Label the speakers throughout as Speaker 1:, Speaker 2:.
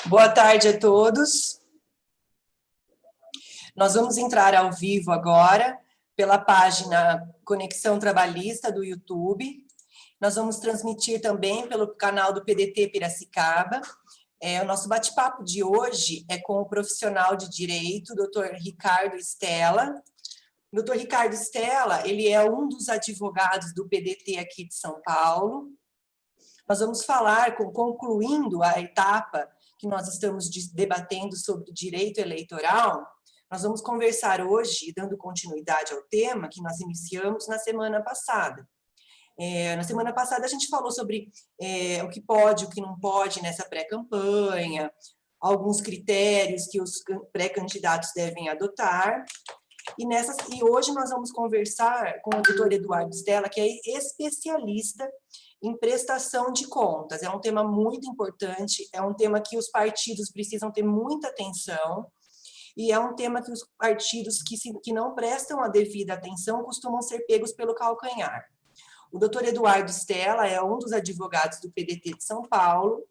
Speaker 1: Boa tarde a todos. Nós vamos entrar ao vivo agora pela página Conexão Trabalhista do YouTube. Nós vamos transmitir também pelo canal do PDT Piracicaba. O nosso bate-papo de hoje é com o profissional de direito, Dr. Ricardo Stella. O Dr. Ricardo Stella, ele é um dos advogados do PDT aqui de São Paulo. Nós vamos falar, concluindo a etapa que nós estamos debatendo sobre direito eleitoral, nós vamos conversar hoje, dando continuidade ao tema que nós iniciamos na semana passada. Na semana passada a gente falou sobre o que pode, o que não pode nessa pré-campanha, alguns critérios que os pré-candidatos devem adotar, e hoje nós vamos conversar com o doutor Eduardo Stella, que é especialista em prestação de contas. É um tema muito importante, é um tema que os partidos precisam ter muita atenção, e é um tema que os partidos que não prestam a devida atenção costumam ser pegos pelo calcanhar. O doutor Eduardo Stella é um dos advogados do PDT de São Paulo,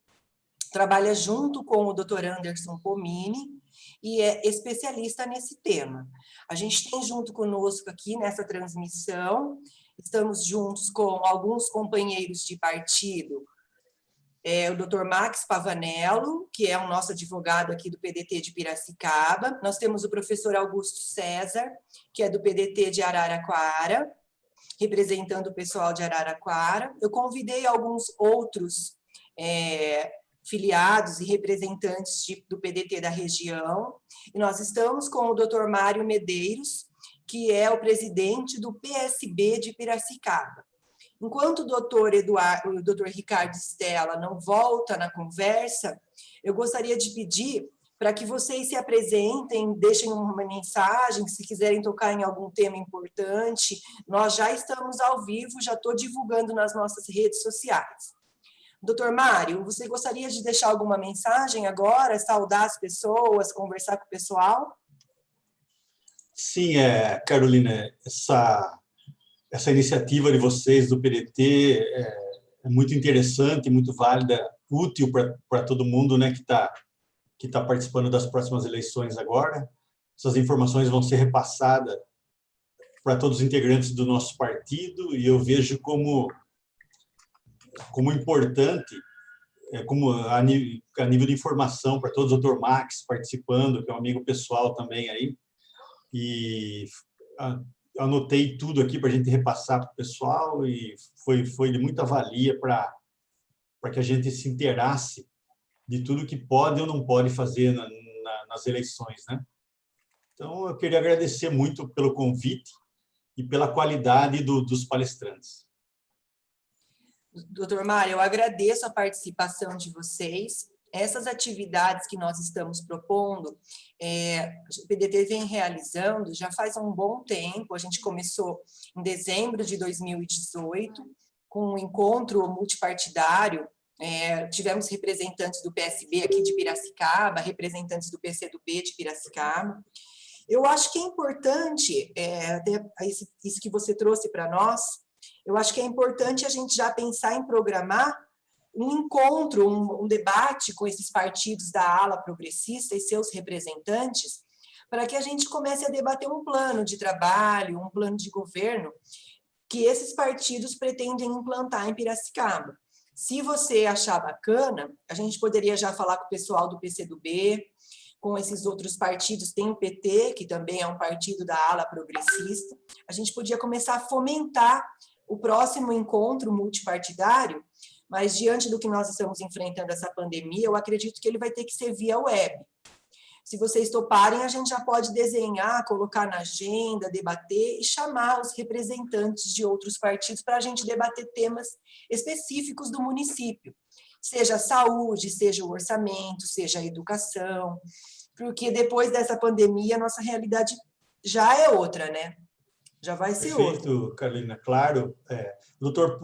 Speaker 1: trabalha junto com o doutor Anderson Pomini e é especialista nesse tema. A gente tem junto conosco aqui nessa transmissão, estamos juntos com alguns companheiros de partido, o doutor Max Pavanello, que é o nosso advogado aqui do PDT de Piracicaba. Nós temos o professor Augusto César, que é do PDT de Araraquara, representando o pessoal de Araraquara. Eu convidei alguns outros filiados e representantes do PDT da região, e nós estamos com o doutor Mário Medeiros, que é o presidente do PSB de Piracicaba. Enquanto o doutor Ricardo Stella não volta na conversa, eu gostaria de pedir para que vocês se apresentem, deixem uma mensagem, se quiserem tocar em algum tema importante. Nós já estamos ao vivo, já estou divulgando nas nossas redes sociais. Doutor Mário, você gostaria de deixar alguma mensagem agora, saudar as pessoas, conversar com o pessoal?
Speaker 2: Sim, Carolina, essa iniciativa de vocês do PDT é muito interessante, muito válida, útil para todo mundo, né, que tá participando das próximas eleições agora. Essas informações vão ser repassadas para todos os integrantes do nosso partido, e eu vejo como importante, como a nível de informação para todos, o Dr. Max participando, que é um amigo pessoal também aí, e anotei tudo aqui para a gente repassar para o pessoal, e foi de muita valia para que a gente se inteirasse de tudo que pode ou não pode fazer nas eleições, né? Então, eu queria agradecer muito pelo convite e pela qualidade dos palestrantes.
Speaker 1: Doutor Mário, eu agradeço a participação de vocês. Essas atividades que nós estamos propondo, o PDT vem realizando já faz um bom tempo. A gente começou em dezembro de 2018, com um encontro multipartidário. Tivemos representantes do PSB aqui de Piracicaba, representantes do PCdoB de Piracicaba. Eu acho que é importante, até isso que você trouxe para nós, eu acho que é importante a gente já pensar em programar um encontro, um debate com esses partidos da ala progressista e seus representantes, para que a gente comece a debater um plano de trabalho, um plano de governo que esses partidos pretendem implantar em Piracicaba. Se você achar bacana, a gente poderia já falar com o pessoal do PCdoB, com esses outros partidos, tem o PT, que também é um partido da ala progressista, a gente podia começar a fomentar o próximo encontro multipartidário, mas diante do que nós estamos enfrentando essa pandemia, eu acredito que ele vai ter que ser via web. Se vocês toparem, a gente já pode desenhar, colocar na agenda, debater e chamar os representantes de outros partidos para a gente debater temas específicos do município, seja a saúde, seja o orçamento, seja a educação, porque depois dessa pandemia, a nossa realidade já é outra, né? Já vai ser outra.
Speaker 2: Perfeito, Carolina, claro. O doutor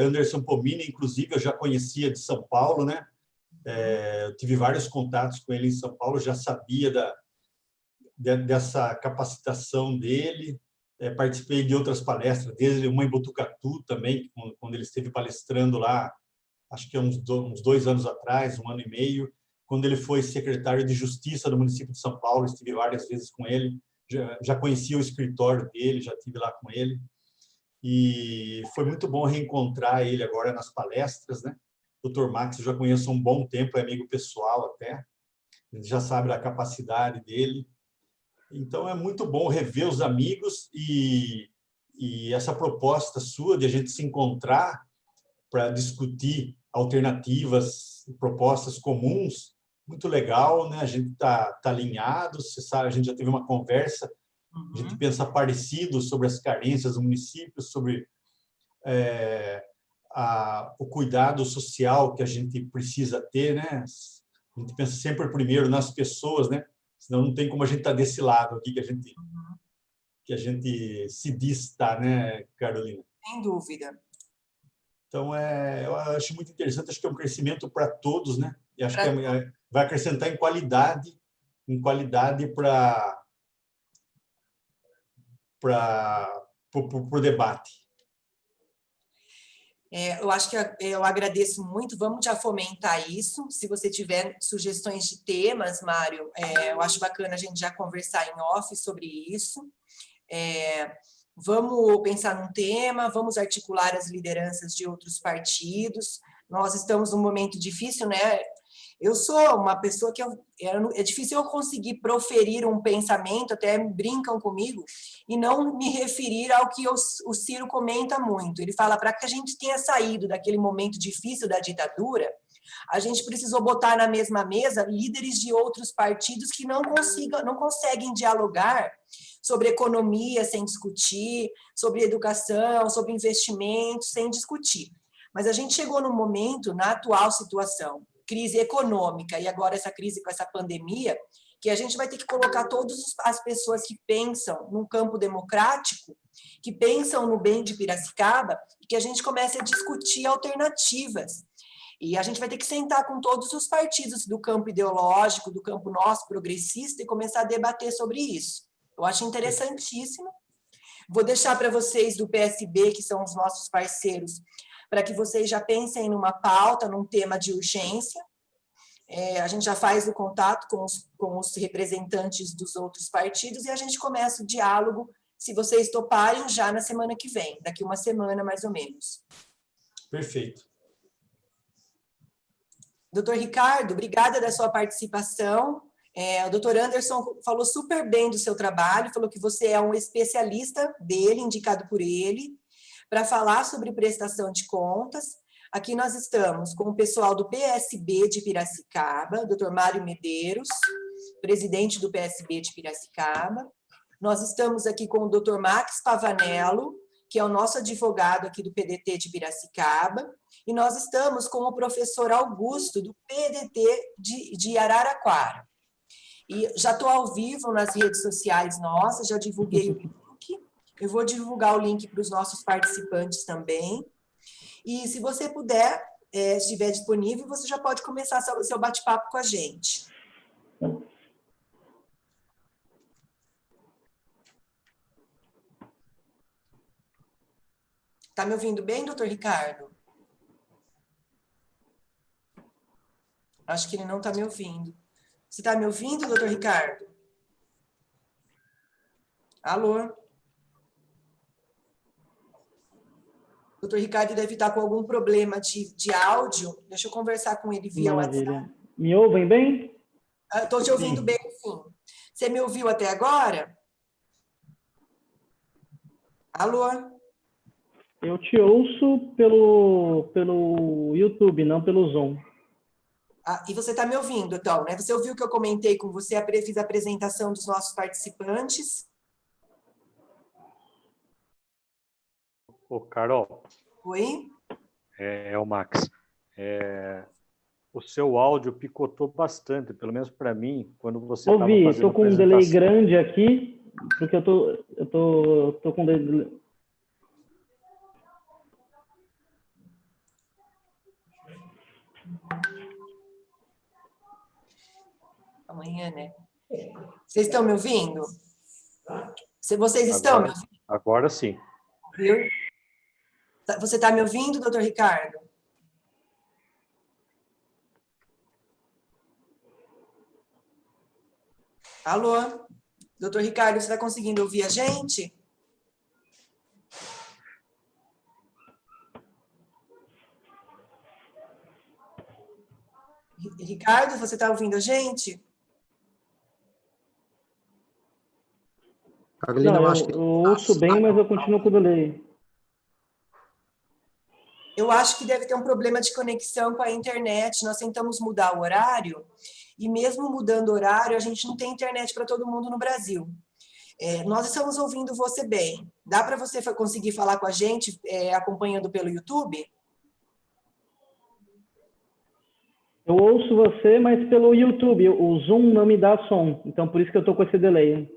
Speaker 2: Anderson Pomini, inclusive, eu já conhecia de São Paulo, né? Eu tive vários contatos com ele em São Paulo, já sabia dessa capacitação dele, participei de outras palestras, desde uma em Botucatu também, quando ele esteve palestrando lá, acho que há uns 2 anos atrás, 1 ano e meio, quando ele foi secretário de Justiça do município de São Paulo, estive várias vezes com ele, já conhecia o escritório dele, já estive lá com ele, e foi muito bom reencontrar ele agora nas palestras, né? O Dr. Max eu já conheço há um bom tempo, é amigo pessoal até, a gente já sabe da capacidade dele, então é muito bom rever os amigos e essa proposta sua de a gente se encontrar para discutir alternativas, propostas comuns, muito legal, né? A gente tá alinhado, você sabe, a gente já teve uma conversa, a gente pensa parecido sobre as carências do município, sobre o cuidado social que a gente precisa ter, né? A gente pensa sempre primeiro nas pessoas, né? Senão não tem como a gente estar desse lado aqui que a gente se diz estar, né, Carolina?
Speaker 1: Sem dúvida.
Speaker 2: Então, eu acho muito interessante, acho que é um crescimento para todos, né? E acho que vai acrescentar em qualidade para o debate.
Speaker 1: Eu acho que eu agradeço muito, vamos já fomentar isso. Se você tiver sugestões de temas, Mário, eu acho bacana a gente já conversar em off sobre isso. Vamos pensar num tema, vamos articular as lideranças de outros partidos. Nós estamos num momento difícil, né? Eu sou uma pessoa que é difícil eu conseguir proferir um pensamento, até brincam comigo, e não me referir ao que o Ciro comenta muito. Ele fala, para que a gente tenha saído daquele momento difícil da ditadura, a gente precisou botar na mesma mesa líderes de outros partidos que não conseguem dialogar sobre economia sem discutir, sobre educação, sobre investimentos sem discutir. Mas a gente chegou num momento, na atual situação, crise econômica e agora essa crise com essa pandemia, que a gente vai ter que colocar todas as pessoas que pensam num campo democrático, que pensam no bem de Piracicaba, e que a gente comece a discutir alternativas. E a gente vai ter que sentar com todos os partidos do campo ideológico, do campo nosso, progressista, e começar a debater sobre isso. Eu acho interessantíssimo. Vou deixar para vocês do PSB, que são os nossos parceiros, para que vocês já pensem numa pauta, num tema de urgência. A gente já faz o contato com os representantes dos outros partidos e a gente começa o diálogo, se vocês toparem, já na semana que vem, daqui uma semana, mais ou menos.
Speaker 2: Perfeito.
Speaker 1: Doutor Ricardo, obrigada da sua participação. O doutor Anderson falou super bem do seu trabalho, falou que você é um especialista dele, indicado por ele, para falar sobre prestação de contas. Aqui nós estamos com o pessoal do PSB de Piracicaba, doutor Mário Medeiros, presidente do PSB de Piracicaba. Nós estamos aqui com o doutor Max Pavanello, que é o nosso advogado aqui do PDT de Piracicaba, e nós estamos com o professor Augusto, do PDT de Araraquara. E já estou ao vivo nas redes sociais nossas, já divulguei o link, eu vou divulgar o link para os nossos participantes também. E se você puder, estiver disponível, você já pode começar seu bate-papo com a gente. Está me ouvindo bem, doutor Ricardo? Acho que ele não está me ouvindo. Você está me ouvindo, doutor Ricardo? Alô? O doutor Ricardo deve estar com algum problema de áudio. Deixa eu conversar com ele via WhatsApp.
Speaker 3: Me ouvem bem?
Speaker 1: Estou te ouvindo bem, sim. Você me ouviu até agora? Alô?
Speaker 3: Eu te ouço pelo YouTube, não pelo Zoom.
Speaker 1: E você está me ouvindo, então, né? Você ouviu que eu comentei com você, fiz a apresentação dos nossos participantes?
Speaker 4: Ô, Carol.
Speaker 1: Oi?
Speaker 4: É o Max. O seu áudio picotou bastante, pelo menos para mim, quando você estava fazendo a apresentação.
Speaker 3: Estou com um delay grande aqui, porque eu tô com delay.
Speaker 1: Amanhã, né? Vocês estão me ouvindo? Vocês estão me ouvindo?
Speaker 4: Agora sim.
Speaker 1: Viu? Você está me ouvindo, doutor Ricardo? Alô? Doutor Ricardo, você está conseguindo ouvir a gente? Ricardo, você está ouvindo a gente?
Speaker 3: Não, eu ouço bem, mas eu continuo com o delay.
Speaker 1: Eu acho que deve ter um problema de conexão com a internet. Nós tentamos mudar o horário, e mesmo mudando o horário, a gente não tem internet para todo mundo no Brasil. Nós estamos ouvindo você bem. Dá para você conseguir falar com a gente acompanhando pelo YouTube?
Speaker 3: Eu ouço você, mas pelo YouTube. O Zoom não me dá som, então por isso que eu estou com esse delay.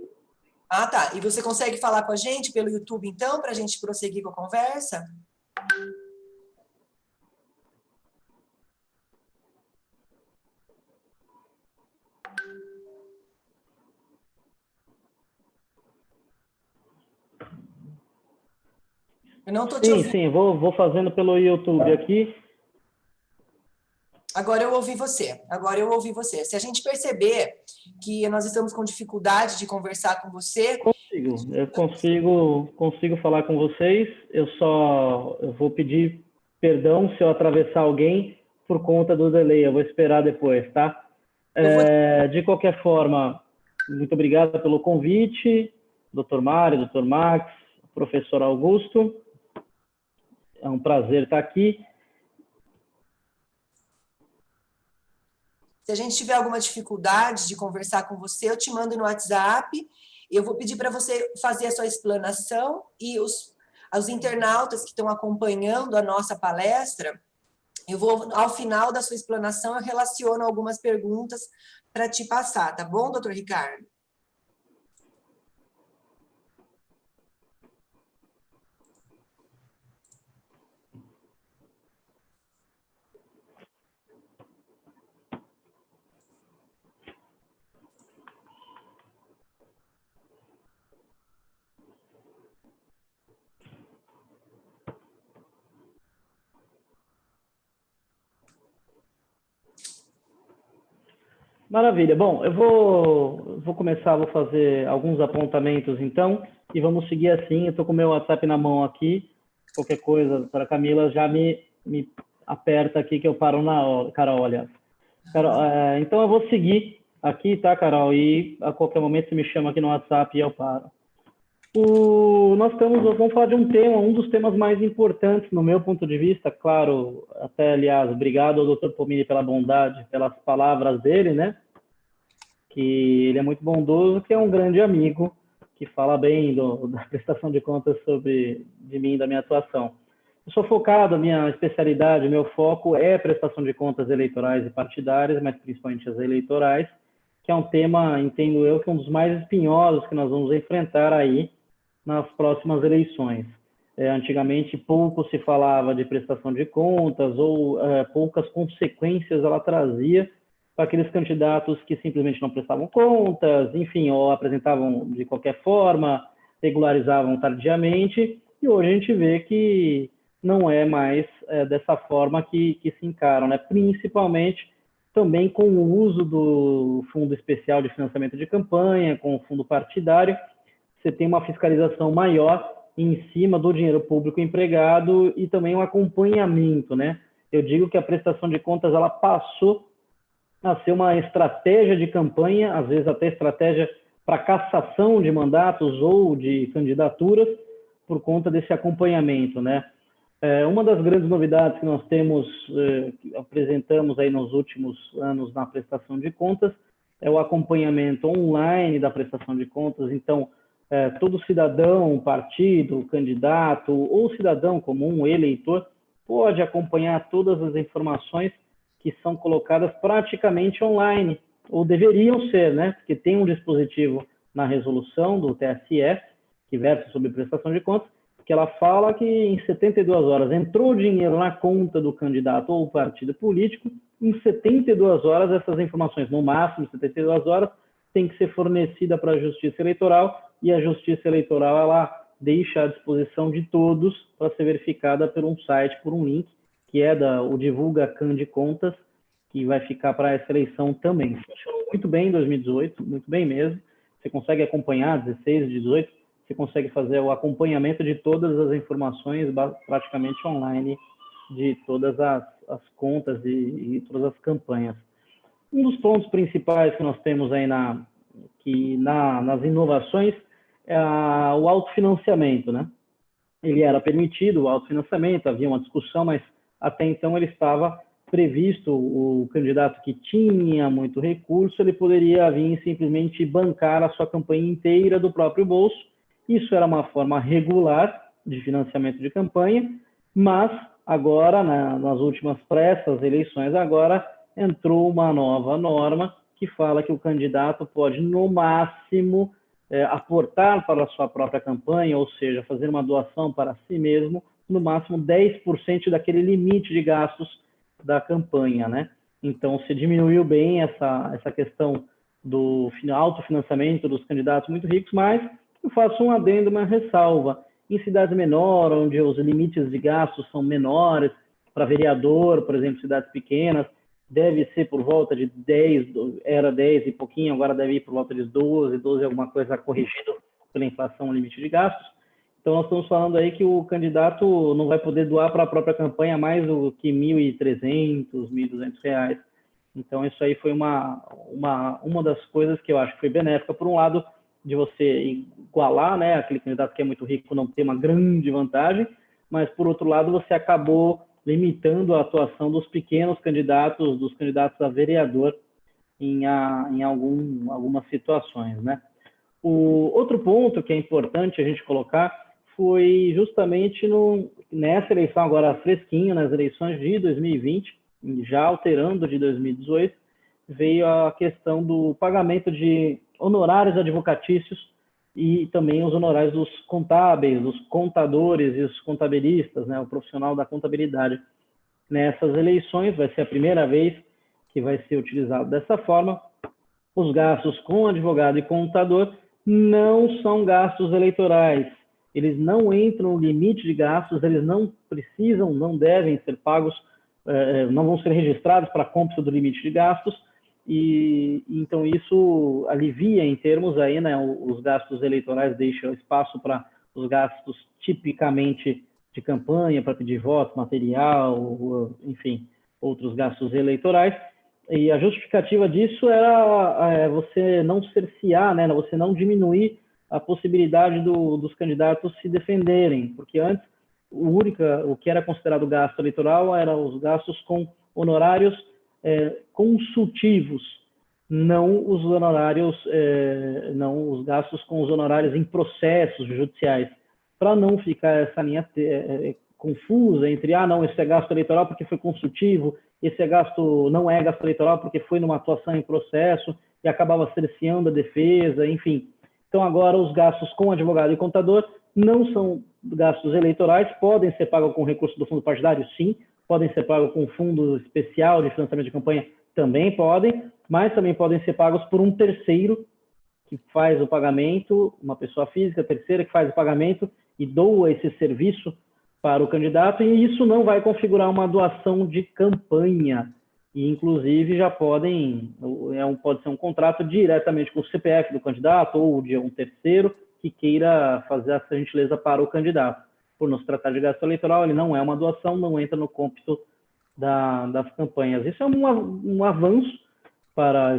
Speaker 1: Ah, tá. E você consegue falar com a gente pelo YouTube, então, para a gente prosseguir com a conversa? Eu não estou te ouvindo.
Speaker 3: Sim, vou fazendo pelo YouTube aqui.
Speaker 1: Agora eu ouvi você. Se a gente perceber que nós estamos com dificuldade de conversar com você...
Speaker 3: Eu consigo falar com vocês. Eu vou pedir perdão se eu atravessar alguém por conta do delay. Eu vou esperar depois, tá? De qualquer forma, muito obrigado pelo convite, Dr. Mário, Dr. Max, professor Augusto. É um prazer estar aqui.
Speaker 1: Se a gente tiver alguma dificuldade de conversar com você, eu te mando no WhatsApp. Eu vou pedir para você fazer a sua explanação e os internautas que estão acompanhando a nossa palestra, ao final da sua explanação, eu relaciono algumas perguntas para te passar, tá bom, doutor Ricardo?
Speaker 3: Maravilha. Bom, eu vou começar, vou fazer alguns apontamentos, então, e vamos seguir assim. Eu estou com o meu WhatsApp na mão aqui. Qualquer coisa, doutora Camila, já me aperta aqui que eu paro na hora. Carol, aliás. Carol, então, eu vou seguir aqui, tá, Carol? E a qualquer momento você me chama aqui no WhatsApp e eu paro. Nós vamos falar de um dos temas mais importantes, no meu ponto de vista, claro, até, aliás, obrigado ao Dr. Pomini pela bondade, pelas palavras dele, né? Que ele é muito bondoso, que é um grande amigo, que fala bem da prestação de contas de mim e da minha atuação. Eu sou focado, a minha especialidade, meu foco é prestação de contas eleitorais e partidárias, mas principalmente as eleitorais, que é um tema, entendo eu, que é um dos mais espinhosos que nós vamos enfrentar aí nas próximas eleições. Antigamente, pouco se falava de prestação de contas ou poucas consequências ela trazia para aqueles candidatos que simplesmente não prestavam contas, enfim, ou apresentavam de qualquer forma, regularizavam tardiamente, e hoje a gente vê que não é mais dessa forma que se encaram, né? Principalmente também com o uso do Fundo Especial de Financiamento de Campanha, com o fundo partidário, você tem uma fiscalização maior em cima do dinheiro público empregado e também um acompanhamento, né? Eu digo que a prestação de contas ela passou a ser uma estratégia de campanha, às vezes até estratégia para cassação de mandatos ou de candidaturas por conta desse acompanhamento, né? Uma das grandes novidades que nós temos, que apresentamos aí nos últimos anos na prestação de contas, é o acompanhamento online da prestação de contas. Então, todo cidadão, partido, candidato ou cidadão comum, eleitor, pode acompanhar todas as informações que são colocadas praticamente online, ou deveriam ser, né? Porque tem um dispositivo na resolução do TSE, que versa sobre prestação de contas, que ela fala que em 72 horas entrou dinheiro na conta do candidato ou partido político, em 72 horas essas informações, no máximo 72 horas, tem que ser fornecida para a Justiça Eleitoral, e a Justiça Eleitoral ela deixa à disposição de todos para ser verificada por um site, por um link, que é o Divulga Can de Contas, que vai ficar para essa eleição também. Funcionou muito bem em 2018, muito bem mesmo. Você consegue acompanhar 16, 18, você consegue fazer o acompanhamento de todas as informações praticamente online de todas as contas e todas as campanhas. Um dos pontos principais que nós temos aí nas inovações é o autofinanciamento, né? Ele era permitido, o autofinanciamento, havia uma discussão, mas até então ele estava previsto, o candidato que tinha muito recurso, ele poderia vir simplesmente bancar a sua campanha inteira do próprio bolso. Isso era uma forma regular de financiamento de campanha, mas agora, nas últimas essas eleições agora, entrou uma nova norma que fala que o candidato pode, no máximo, aportar para a sua própria campanha, ou seja, fazer uma doação para si mesmo, no máximo 10% daquele limite de gastos da campanha, né? Então, se diminuiu bem essa questão do autofinanciamento dos candidatos muito ricos, mas eu faço um adendo, uma ressalva. Em cidades menores, onde os limites de gastos são menores, para vereador, por exemplo, cidades pequenas, deve ser por volta de 10, era 10 e pouquinho, agora deve ir por volta de 12 alguma coisa corrigido pela inflação, o limite de gastos. Então, nós estamos falando aí que o candidato não vai poder doar para a própria campanha mais do que R$ 1.300, R$ 1.200. Então, isso aí foi uma das coisas que eu acho que foi benéfica, por um lado, de você igualar, né, aquele candidato que é muito rico não ter uma grande vantagem, mas, por outro lado, você acabou limitando a atuação dos pequenos candidatos, dos candidatos a vereador em algumas situações, né? O outro ponto que é importante a gente colocar foi justamente nessa eleição agora fresquinha, nas eleições de 2020, já alterando de 2018, veio a questão do pagamento de honorários advocatícios e também os honorários dos contábeis, dos contadores e os contabilistas, né, o profissional da contabilidade. Nessas eleições, vai ser a primeira vez que vai ser utilizado dessa forma. Os gastos com advogado e contador não são gastos eleitorais. Eles não entram no limite de gastos, eles não precisam, não devem ser pagos, não vão ser registrados para a cômputo do limite de gastos, e então isso alivia em termos aí, né, os gastos eleitorais, deixa espaço para os gastos tipicamente de campanha, para pedir voto, material, enfim, outros gastos eleitorais. E a justificativa disso era você não cercear, né, você não diminuir a possibilidade dos candidatos se defenderem, porque antes o que era considerado gasto eleitoral eram os gastos com honorários consultivos, não os honorários, não os gastos com os honorários em processos judiciais, para não ficar essa linha confusa entre, não, esse é gasto eleitoral porque foi consultivo, esse gasto não é gasto eleitoral porque foi numa atuação em processo e acabava cerceando a defesa, enfim. Então, agora, os gastos com advogado e contador não são gastos eleitorais, podem ser pagos com recurso do fundo partidário, sim, podem ser pagos com fundo especial de financiamento de campanha, também podem, mas também podem ser pagos por um terceiro que faz o pagamento, uma pessoa física, terceira, que faz o pagamento e doa esse serviço para o candidato, e isso não vai configurar uma doação de campanha. E, inclusive, já pode ser um contrato diretamente com o CPF do candidato ou de um terceiro que queira fazer essa gentileza para o candidato. Por não se tratar de gasto eleitoral, ele não é uma doação, não entra no cômpito das campanhas. Isso é um avanço,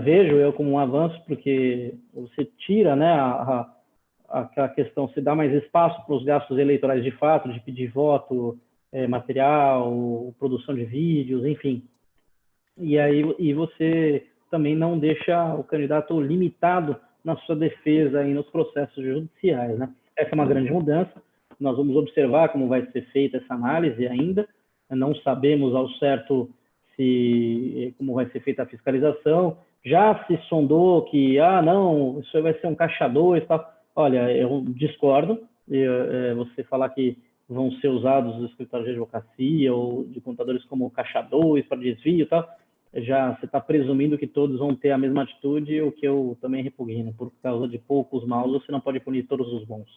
Speaker 3: vejo eu como um avanço, porque você tira, né, a questão, se dá mais espaço para os gastos eleitorais de fato, de pedir voto, material, produção de vídeos, enfim. E você também não deixa o candidato limitado na sua defesa e nos processos judiciais, né? Essa é uma grande mudança. Nós vamos observar como vai ser feita essa análise ainda. Não sabemos ao certo como vai ser feita a fiscalização. Já se sondou que, não, isso vai ser um caixa 2 e tal. Olha, eu discordo. Você falar que vão ser usados os escritórios de advocacia ou de contadores como caixa 2 para desvio e tal, já você está presumindo que todos vão ter a mesma atitude, o que eu também repugno. Por causa de poucos maus, você não pode punir todos os bons.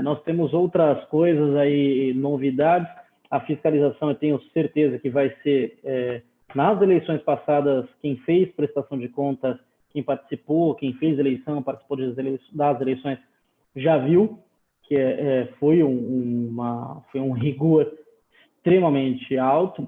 Speaker 3: Nós temos outras coisas aí, novidades. A fiscalização, eu tenho certeza que vai ser Nas eleições passadas, quem fez prestação de contas, quem participou, quem fez eleição, participou das eleições, já viu que foi um rigor extremamente alto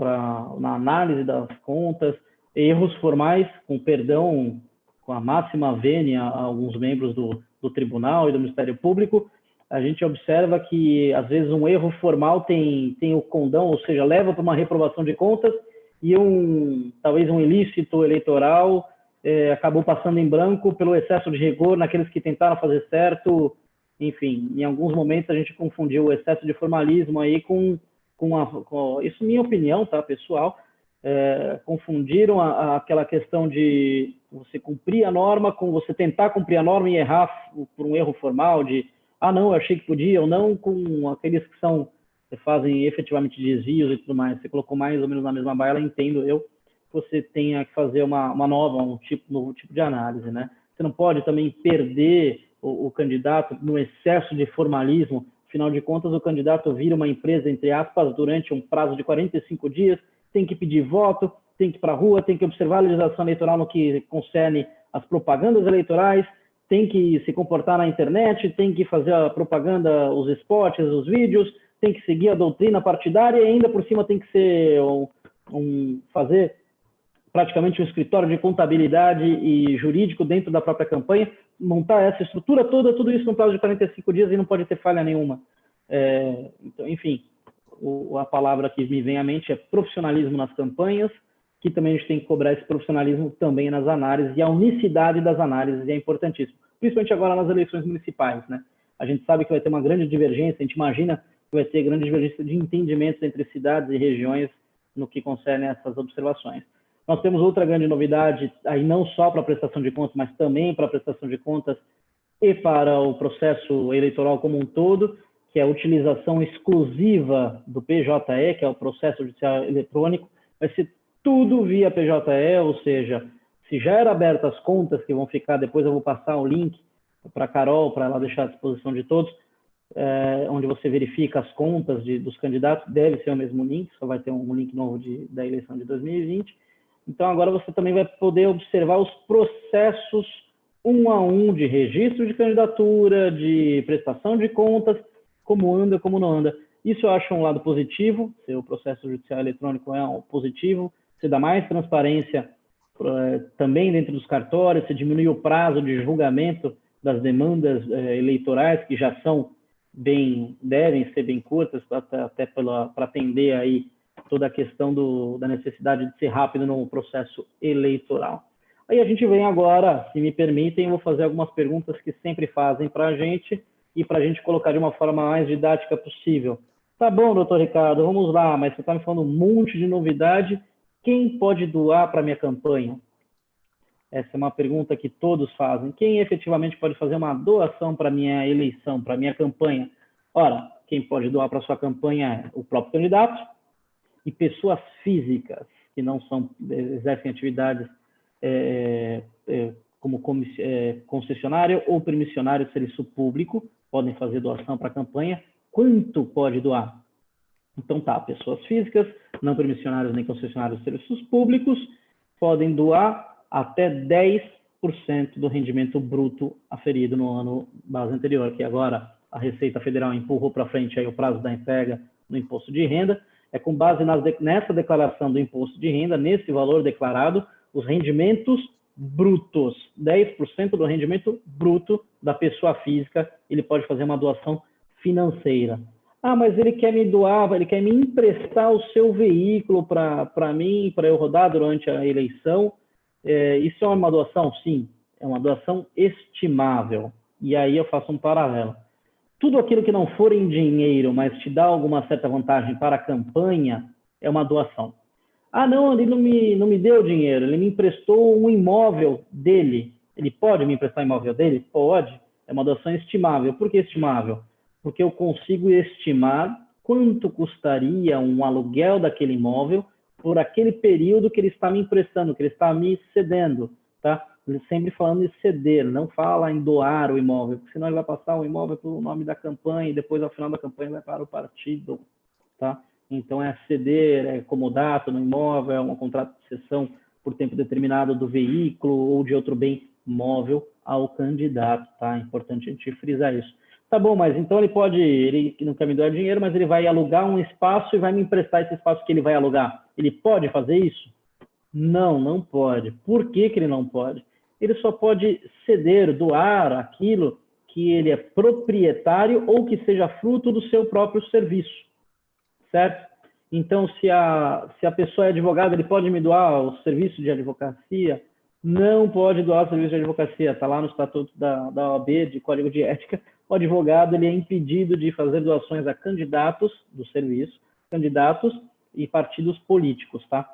Speaker 3: na análise das contas, erros formais, com perdão, com a máxima vênia a alguns membros do Tribunal e do Ministério Público. A gente observa que, às vezes, um erro formal tem o condão, ou seja, leva para uma reprovação de contas, e talvez um ilícito eleitoral acabou passando em branco pelo excesso de rigor naqueles que tentaram fazer certo. Enfim, em alguns momentos a gente confundiu o excesso de formalismo aí com isso é minha opinião, tá, pessoal, confundiram aquela questão de você cumprir a norma com você tentar cumprir a norma e errar por um erro formal de, não, eu achei que podia, ou não, com aqueles que fazem efetivamente desvios e tudo mais. Você colocou mais ou menos na mesma baila, entendo eu, que você tenha que fazer uma novo tipo de análise, né? Você não pode também perder o candidato no excesso de formalismo. Afinal de contas, o candidato vira uma empresa, entre aspas, durante um prazo de 45 dias, tem que pedir voto, tem que ir para a rua, tem que observar a legislação eleitoral no que concerne as propagandas eleitorais, tem que se comportar na internet, tem que fazer a propaganda, os spots, os vídeos, tem que seguir a doutrina partidária e ainda por cima tem que ser fazer praticamente um escritório de contabilidade e jurídico dentro da própria campanha, montar essa estrutura toda, tudo isso no prazo de 45 dias e não pode ter falha nenhuma. Então, enfim, a palavra que me vem à mente é profissionalismo nas campanhas, que também a gente tem que cobrar esse profissionalismo também nas análises, e a unicidade das análises é importantíssimo, principalmente agora nas eleições municipais, né? A gente sabe que vai ter uma grande divergência, a gente imagina que vai ter grande divergência de entendimentos entre cidades e regiões no que concerne essas observações. Nós temos outra grande novidade, aí não só para a prestação de contas, mas também para a prestação de contas e para o processo eleitoral como um todo, que é a utilização exclusiva do PJE, que é o processo judicial eletrônico, vai ser tudo via PJE, ou seja, se já era aberta as contas, que vão ficar, depois eu vou passar o link para a Carol, para ela deixar à disposição de todos, onde você verifica as contas dos candidatos, deve ser o mesmo link, só vai ter um link novo da eleição de 2020. Então, agora você também vai poder observar os processos um a um de registro de candidatura, de prestação de contas, como anda, como não anda. Isso eu acho um lado positivo, o processo judicial eletrônico é um positivo, você dá mais transparência também dentro dos cartórios, você diminui o prazo de julgamento das demandas eleitorais, que já devem ser bem curtas, até para atender aí toda a questão da necessidade de ser rápido no processo eleitoral. Aí a gente vem agora, se me permitem, eu vou fazer algumas perguntas que sempre fazem para a gente e para a gente colocar de uma forma mais didática possível. Tá bom, doutor Ricardo, vamos lá, mas você está me falando um monte de novidade. Quem pode doar para a minha campanha? Essa é uma pergunta que todos fazem. Quem efetivamente pode fazer uma doação para a minha eleição, para a minha campanha? Ora, quem pode doar para a sua campanha é o próprio candidato, e pessoas físicas que não exercem atividades como concessionário ou permissionário de serviço público, podem fazer doação para a campanha. Quanto pode doar? Então tá, pessoas físicas, não permissionários nem concessionários de serviços públicos, podem doar até 10% do rendimento bruto aferido no ano base anterior, que agora a Receita Federal empurrou para frente aí o prazo da entrega no imposto de renda. É com base nessa declaração do imposto de renda, nesse valor declarado, os rendimentos brutos, 10% do rendimento bruto da pessoa física, ele pode fazer uma doação financeira. Mas ele quer me doar, ele quer me emprestar o seu veículo para mim, para eu rodar durante a eleição. Isso é uma doação? Sim, é uma doação estimável. E aí eu faço um paralelo. Tudo aquilo que não for em dinheiro, mas te dá alguma certa vantagem para a campanha, é uma doação. Não, ele não me deu dinheiro, ele me emprestou um imóvel dele. Ele pode me emprestar o imóvel dele? Pode. É uma doação estimável. Por que estimável? Porque eu consigo estimar quanto custaria um aluguel daquele imóvel por aquele período que ele está me emprestando, que ele está me cedendo, tá? Sempre falando em ceder, não fala em doar o imóvel, porque senão ele vai passar o imóvel pelo nome da campanha e depois, ao final da campanha, vai para o partido, tá? Então, é ceder, é comodato no imóvel, é um contrato de cessão por tempo determinado do veículo ou de outro bem móvel ao candidato, tá? É importante a gente frisar isso. Tá bom, mas então ele não quer me doar dinheiro, mas ele vai alugar um espaço e vai me emprestar esse espaço que ele vai alugar. Ele pode fazer isso? Não, não pode. Por que que ele não pode? Ele só pode ceder, doar aquilo que ele é proprietário ou que seja fruto do seu próprio serviço, certo? Então, se a pessoa é advogada, ele pode me doar o serviço de advocacia? Não pode doar o serviço de advocacia, está lá no Estatuto da OAB, de Código de Ética. O advogado ele é impedido de fazer doações a candidatos do serviço, candidatos e partidos políticos, tá?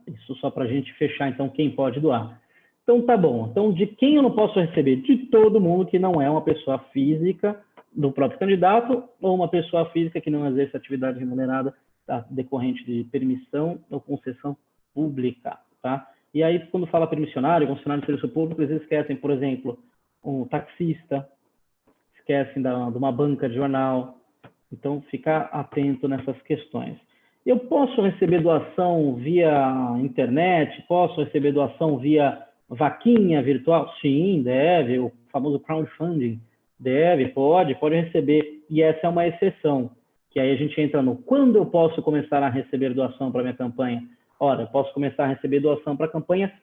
Speaker 3: Isso só para a gente fechar, então, quem pode doar. Então, tá bom. Então, de quem eu não posso receber? De todo mundo que não é uma pessoa física do próprio candidato ou uma pessoa física que não exerce atividade remunerada, tá? Decorrente de permissão ou concessão pública, tá? E aí, quando fala permissionário, concessionário de serviço público, eles esquecem, por exemplo, um taxista, esquecem de uma banca de jornal. Então, ficar atento nessas questões. Eu posso receber doação via internet? Posso receber doação via vaquinha virtual? Sim, deve. O famoso crowdfunding. Deve, pode receber. E essa é uma exceção. Que aí a gente entra no quando eu posso começar a receber doação para minha campanha. Ora, eu posso começar a receber doação para a campanha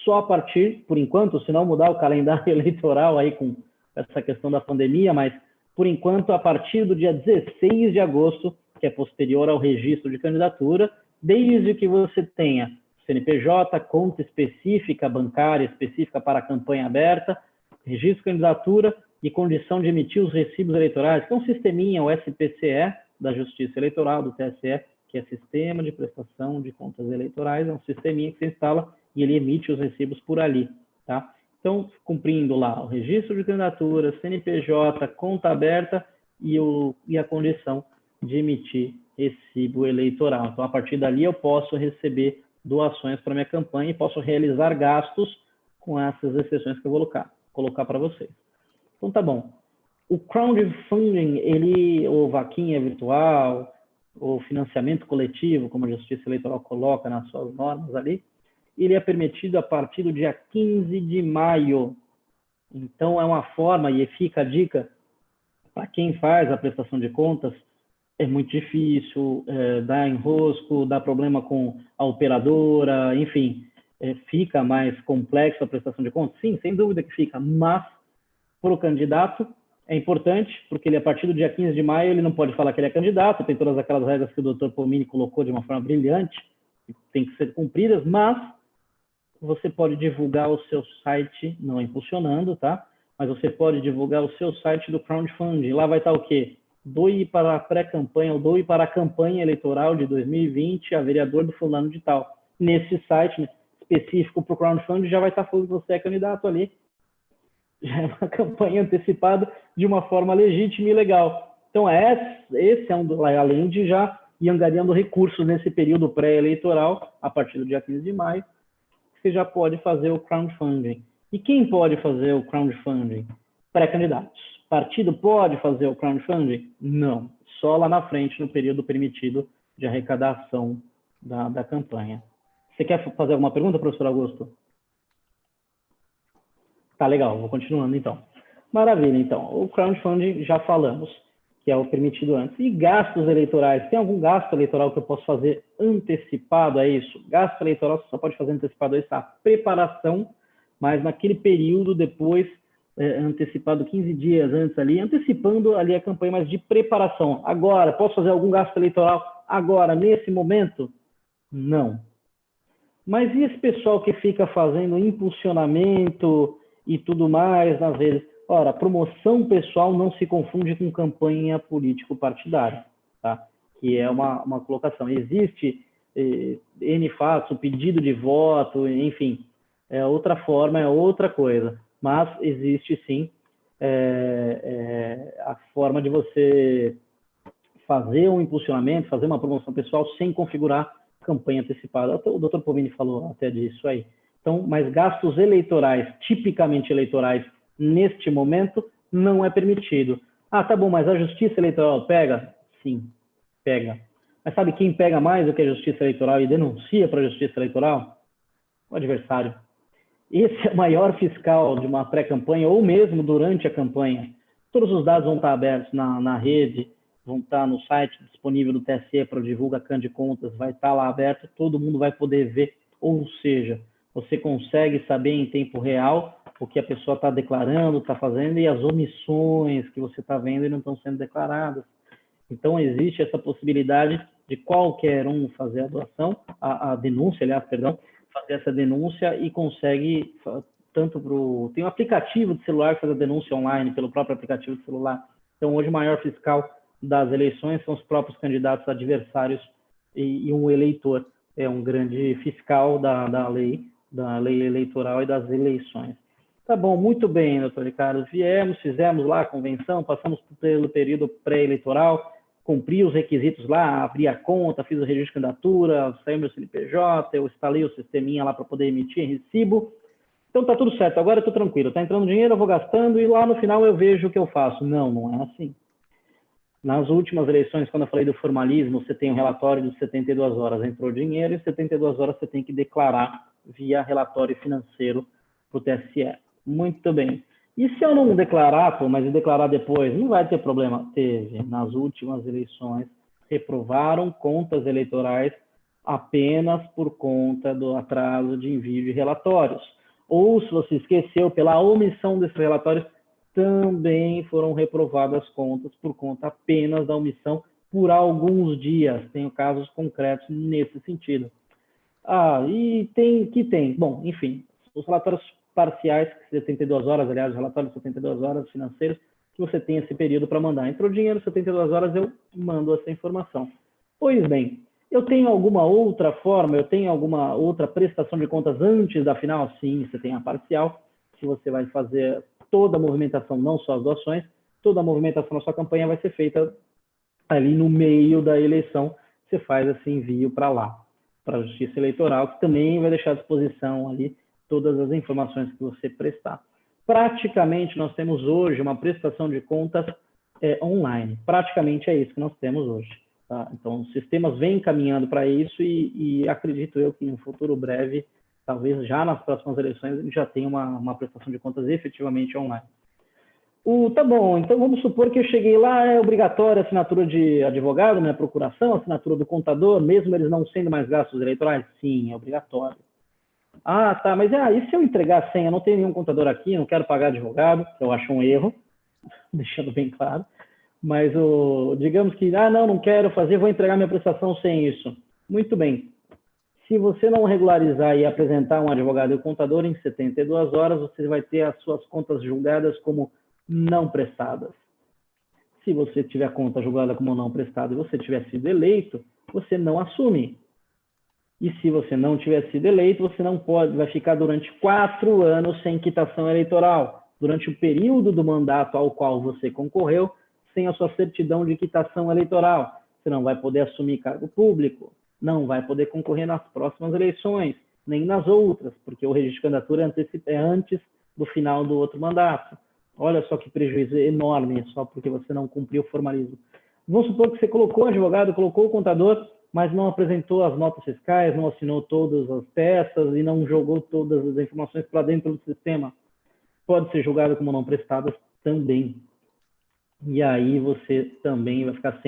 Speaker 3: só a partir, por enquanto, se não mudar o calendário eleitoral aí com essa questão da pandemia, mas por enquanto a partir do dia 16 de agosto, que é posterior ao registro de candidatura, desde que você tenha CNPJ, conta específica, bancária específica para a campanha aberta, registro de candidatura e condição de emitir os recibos eleitorais, que é um sisteminha, o SPCE, da Justiça Eleitoral, do TSE, que é Sistema de Prestação de Contas Eleitorais, é um sisteminha que você instala e ele emite os recibos por ali, tá? Então, cumprindo lá o registro de candidatura, CNPJ, conta aberta e a condição de emitir recibo eleitoral. Então, a partir dali, eu posso receber doações para minha campanha e posso realizar gastos com essas exceções que eu vou colocar para vocês. Então, tá bom. O crowdfunding, ou vaquinha virtual, ou financiamento coletivo, como a Justiça Eleitoral coloca nas suas normas ali, ele é permitido a partir do dia 15 de maio. Então, é uma forma, e fica a dica, para quem faz a prestação de contas, é muito difícil, dá enrosco, dá problema com a operadora, enfim, fica mais complexo a prestação de contas? Sim, sem dúvida que fica, mas para o candidato é importante, porque ele, a partir do dia 15 de maio, ele não pode falar que ele é candidato, tem todas aquelas regras que o Dr. Pomini colocou de uma forma brilhante, que tem que ser cumpridas, mas você pode divulgar o seu site, não impulsionando, tá? Mas você pode divulgar o seu site do crowdfunding. Lá vai estar o quê? Doe para a pré-campanha, ou doe para a campanha eleitoral de 2020, a vereador do fulano de tal. Nesse site específico para o crowdfunding, já vai estar falando que você é candidato ali. Já é uma campanha antecipada de uma forma legítima e legal. Então, esse é além de já ir angariando recursos nesse período pré-eleitoral, a partir do dia 15 de maio, você já pode fazer o crowdfunding. E quem pode fazer o crowdfunding? Pré-candidatos. Partido pode fazer o crowdfunding? Não. Só lá na frente, no período permitido de arrecadação da campanha. Você quer fazer alguma pergunta, professor Augusto? Tá, legal. Vou continuando, então. Maravilha, então. O crowdfunding, já falamos, que é o permitido antes. E gastos eleitorais? Tem algum gasto eleitoral que eu posso fazer antecipado a isso? Gasto eleitoral você só pode fazer antecipado a isso, a preparação, mas naquele período depois, antecipado 15 dias antes ali, antecipando ali a campanha, mas de preparação. Agora, posso fazer algum gasto eleitoral agora, nesse momento? Não. Mas e esse pessoal que fica fazendo impulsionamento e tudo mais nas redes? Ora, promoção pessoal não se confunde com campanha político-partidária, tá? Que é uma colocação. Existe N fatos, o pedido de voto, enfim, é outra forma, é outra coisa. Mas existe, sim, a forma de você fazer um impulsionamento, fazer uma promoção pessoal sem configurar campanha antecipada. O Dr. Pomini falou até disso aí. Então, mas gastos eleitorais, tipicamente eleitorais, neste momento, não é permitido. Ah, tá bom, mas a Justiça Eleitoral pega? Sim, pega. Mas sabe quem pega mais do que a Justiça Eleitoral e denuncia para a Justiça Eleitoral? O adversário. Esse é o maior fiscal de uma pré-campanha ou mesmo durante a campanha. Todos os dados vão estar abertos na rede, vão estar no site disponível do TSE para o Divulga Can de Contas, vai estar lá aberto, todo mundo vai poder ver. Ou seja, você consegue saber em tempo real o que a pessoa está declarando, está fazendo e as omissões que você está vendo e não estão sendo declaradas. Então, existe essa possibilidade de qualquer um fazer a doação, a denúncia, aliás, perdão, fazer essa denúncia e consegue, tanto tem um aplicativo de celular que faz a denúncia online, pelo próprio aplicativo de celular. Então, hoje, o maior fiscal das eleições são os próprios candidatos adversários e um eleitor. É um grande fiscal da lei eleitoral e das eleições. Tá bom, muito bem, doutor Ricardo. Viemos, fizemos lá a convenção, passamos pelo período pré-eleitoral, cumpri os requisitos lá, abri a conta, fiz o registro de candidatura, saí meu CNPJ, eu instalei o sisteminha lá para poder emitir recibo. Então tá tudo certo, agora eu tô tranquilo, tá entrando dinheiro, eu vou gastando e lá no final eu vejo o que eu faço. Não, não é assim. Nas últimas eleições, quando eu falei do formalismo, você tem um relatório de 72 horas, entrou dinheiro e 72 horas você tem que declarar via relatório financeiro para o TSE. Muito bem. E se eu não declarar, mas eu declarar depois, não vai ter problema. Teve. Nas últimas eleições, reprovaram contas eleitorais apenas por conta do atraso de envio de relatórios. Ou, se você esqueceu, pela omissão desses relatórios, também foram reprovadas contas por conta apenas da omissão por alguns dias. Tenho casos concretos nesse sentido. E tem. Bom, enfim, os relatórios parciais, 72 horas, aliás, os relatórios de 72 horas financeiros, que você tem esse período para mandar. Entrou dinheiro, 72 horas eu mando essa informação. Pois bem, eu tenho alguma outra forma, eu tenho alguma outra prestação de contas antes da final? Sim, você tem a parcial, que você vai fazer toda a movimentação, não só as doações, toda a movimentação da sua campanha vai ser feita ali no meio da eleição, você faz esse envio para lá, para a Justiça Eleitoral, que também vai deixar à disposição ali todas as informações que você prestar. Praticamente, nós temos hoje uma prestação de contas online. Praticamente é isso que nós temos hoje. Tá? Então, os sistemas vêm caminhando para isso e acredito eu que em um futuro breve, talvez já nas próximas eleições, a gente já tenha uma prestação de contas efetivamente online. Tá bom, então vamos supor que eu cheguei lá, é obrigatória a assinatura de advogado, né, procuração, assinatura do contador, mesmo eles não sendo mais gastos eleitorais? Sim, é obrigatório. Tá, mas e se eu entregar a senha? Não tem nenhum contador aqui, não quero pagar advogado, eu acho um erro, deixando bem claro. Mas digamos que, não quero fazer, vou entregar minha prestação sem isso. Muito bem. Se você não regularizar e apresentar um advogado e um contador, em 72 horas você vai ter as suas contas julgadas como não prestadas. Se você tiver a conta julgada como não prestada e você tiver sido eleito, você não assume. E se você não tiver sido eleito, você não pode, vai ficar durante 4 anos sem quitação eleitoral, durante o período do mandato ao qual você concorreu, sem a sua certidão de quitação eleitoral. Você não vai poder assumir cargo público, não vai poder concorrer nas próximas eleições, nem nas outras, porque o registro de candidatura é antes do final do outro mandato. Olha só que prejuízo enorme, só porque você não cumpriu o formalismo. Vamos supor que você colocou o advogado, colocou o contador, mas não apresentou as notas fiscais, não assinou todas as peças e não jogou todas as informações para dentro do sistema. Pode ser julgado como não prestadas também. E aí você também vai ficar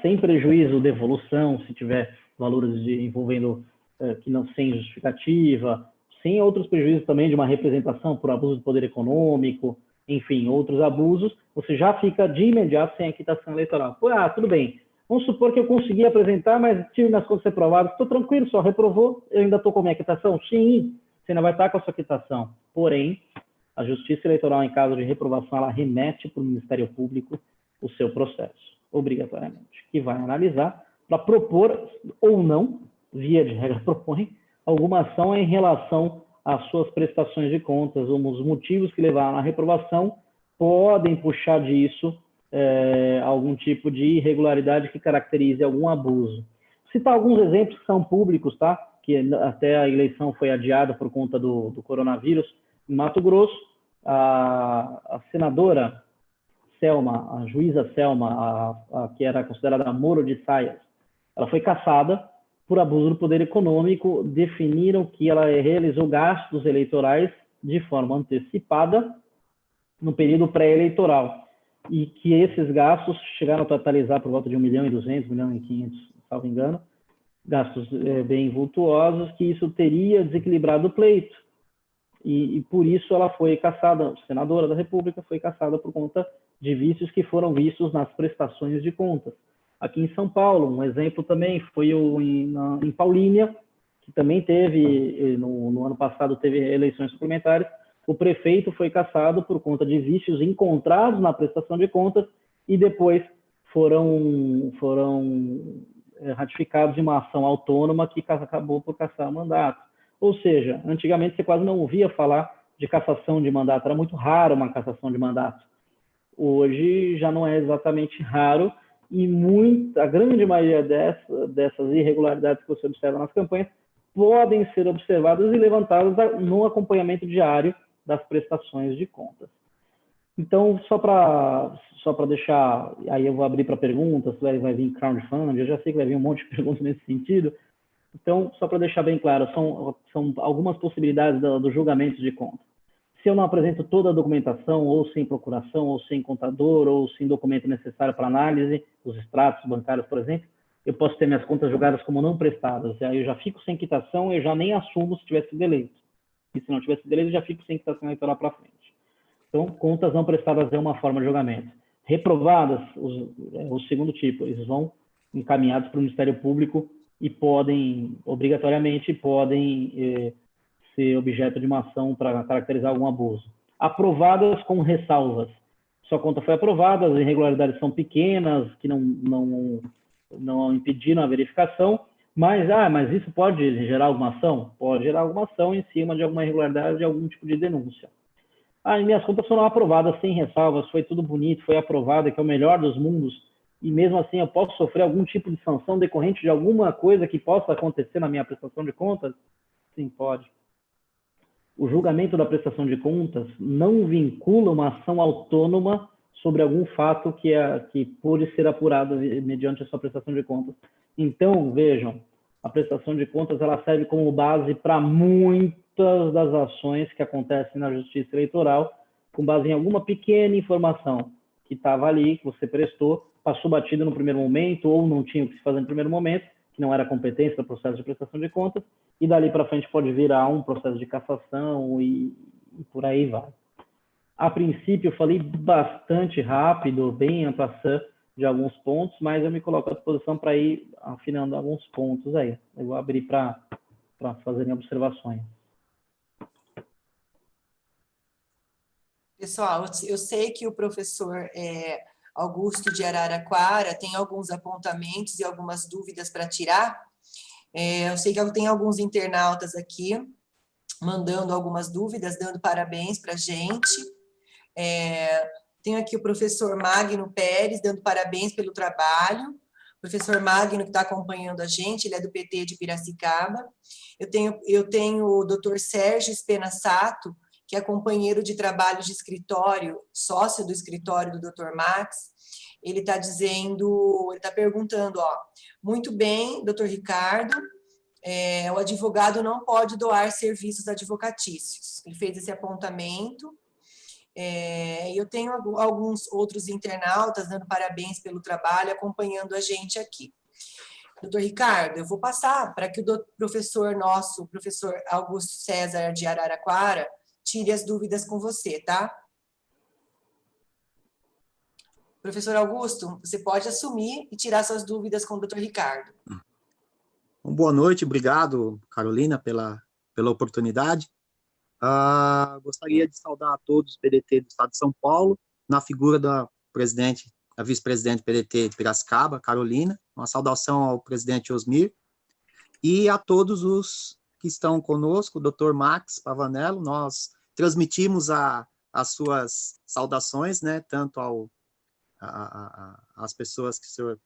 Speaker 3: sem prejuízo de devolução, se tiver valores envolvendo que não sem justificativa, sem outros prejuízos também de uma representação por abuso de poder econômico, enfim, outros abusos, você já fica de imediato sem a quitação eleitoral. Tudo bem. Vamos supor que eu consegui apresentar, mas tive minhas contas reprovadas. Estou tranquilo, só reprovou, eu ainda estou com a minha quitação? Sim, você ainda vai estar com a sua quitação. Porém, a Justiça Eleitoral, em caso de reprovação, ela remete para o Ministério Público o seu processo, obrigatoriamente, que vai analisar para propor ou não, via de regra propõe, alguma ação em relação às suas prestações de contas, ou os motivos que levaram à reprovação podem puxar disso algum tipo de irregularidade que caracterize algum abuso. Vou citar alguns exemplos que são públicos, tá? Que até a eleição foi adiada por conta do coronavírus. Em Mato Grosso, a senadora Selma, a juíza Selma, que era considerada Moro de Saias, Ela foi cassada por abuso do poder econômico, definiram que ela realizou gastos eleitorais de forma antecipada no período pré-eleitoral, e que esses gastos chegaram a totalizar por volta de 1.200.000, 1.500.000, salvo engano, gastos bem vultuosos, que isso teria desequilibrado o pleito. E por isso ela foi cassada, senadora da República foi cassada por conta de vícios que foram vistos nas prestações de contas. Aqui em São Paulo, um exemplo também foi em Paulínia, que também teve, no ano passado, teve eleições suplementares. O prefeito foi cassado por conta de vícios encontrados na prestação de contas e depois foram ratificados de uma ação autônoma que acabou por cassar o mandato. Ou seja, antigamente você quase não ouvia falar de cassação de mandato, era muito raro uma cassação de mandato. Hoje já não é exatamente raro, e a grande maioria dessas irregularidades que você observa nas campanhas podem ser observadas e levantadas no acompanhamento diário das prestações de contas. Então, só para deixar, aí eu vou abrir para perguntas, vai vir crowdfunding, eu já sei que vai vir um monte de perguntas nesse sentido. Então, só para deixar bem claro, são algumas possibilidades do julgamento de contas. Se eu não apresento toda a documentação, ou sem procuração, ou sem contador, ou sem documento necessário para análise, os extratos bancários, por exemplo, eu posso ter minhas contas julgadas como não prestadas. Aí eu já fico sem quitação, eu já nem assumo se tivesse eleito. E se não tivesse eleito, eu já fico sem quitação eleitoral para frente. Então, contas não prestadas é uma forma de julgamento. Reprovadas, o segundo tipo, eles vão encaminhados para o Ministério Público e podem, obrigatoriamente, ser objeto de uma ação para caracterizar algum abuso. Aprovadas com ressalvas. Sua conta foi aprovada, as irregularidades são pequenas, que não impediram a verificação, mas isso pode gerar alguma ação? Pode gerar alguma ação em cima de alguma irregularidade, de algum tipo de denúncia. Minhas contas foram aprovadas sem ressalvas, foi tudo bonito, foi aprovada, que é o melhor dos mundos, e mesmo assim eu posso sofrer algum tipo de sanção decorrente de alguma coisa que possa acontecer na minha prestação de contas? Sim, pode. O julgamento da prestação de contas não vincula uma ação autônoma sobre algum fato que pode ser apurado mediante a sua prestação de contas. Então, vejam, a prestação de contas ela serve como base para muitas das ações que acontecem na Justiça Eleitoral, com base em alguma pequena informação que estava ali, que você prestou, passou batido no primeiro momento, ou não tinha o que se fazer no primeiro momento, que não era competência do processo de prestação de contas, e dali para frente pode virar um processo de cassação e por aí vai. A princípio, eu falei bastante rápido, bem en passant de alguns pontos, mas eu me coloco à disposição para ir afinando alguns pontos aí. Eu vou abrir para fazerem observações.
Speaker 1: Pessoal, eu sei que o professor Augusto de Araraquara tem alguns apontamentos e algumas dúvidas para tirar. Eu sei que tem alguns internautas aqui mandando algumas dúvidas, dando parabéns para a gente. Tenho aqui o professor Magno Pérez dando parabéns pelo trabalho. O professor Magno que está acompanhando a gente, ele é do PT de Piracicaba. Eu tenho o doutor Sérgio Espenassato, que é companheiro de trabalho de escritório, sócio do escritório do doutor Max. Ele está perguntando, muito bem, doutor Ricardo, o advogado não pode doar serviços advocatícios. Ele fez esse apontamento. Eu tenho alguns outros internautas dando parabéns pelo trabalho, acompanhando a gente aqui. Doutor Ricardo, eu vou passar para que o professor Augusto César de Araraquara tire as dúvidas com você, tá? Professor Augusto, você pode assumir e tirar suas dúvidas com o doutor Ricardo.
Speaker 5: Boa noite, obrigado, Carolina, pela oportunidade. Gostaria de saudar a todos do PDT do Estado de São Paulo, na figura da vice-presidente do PDT de Piracicaba, Carolina, uma saudação ao presidente Osmir, e a todos os que estão conosco, o doutor Max Pavanello. Nós transmitimos as suas saudações, né, tanto às pessoas que o senhor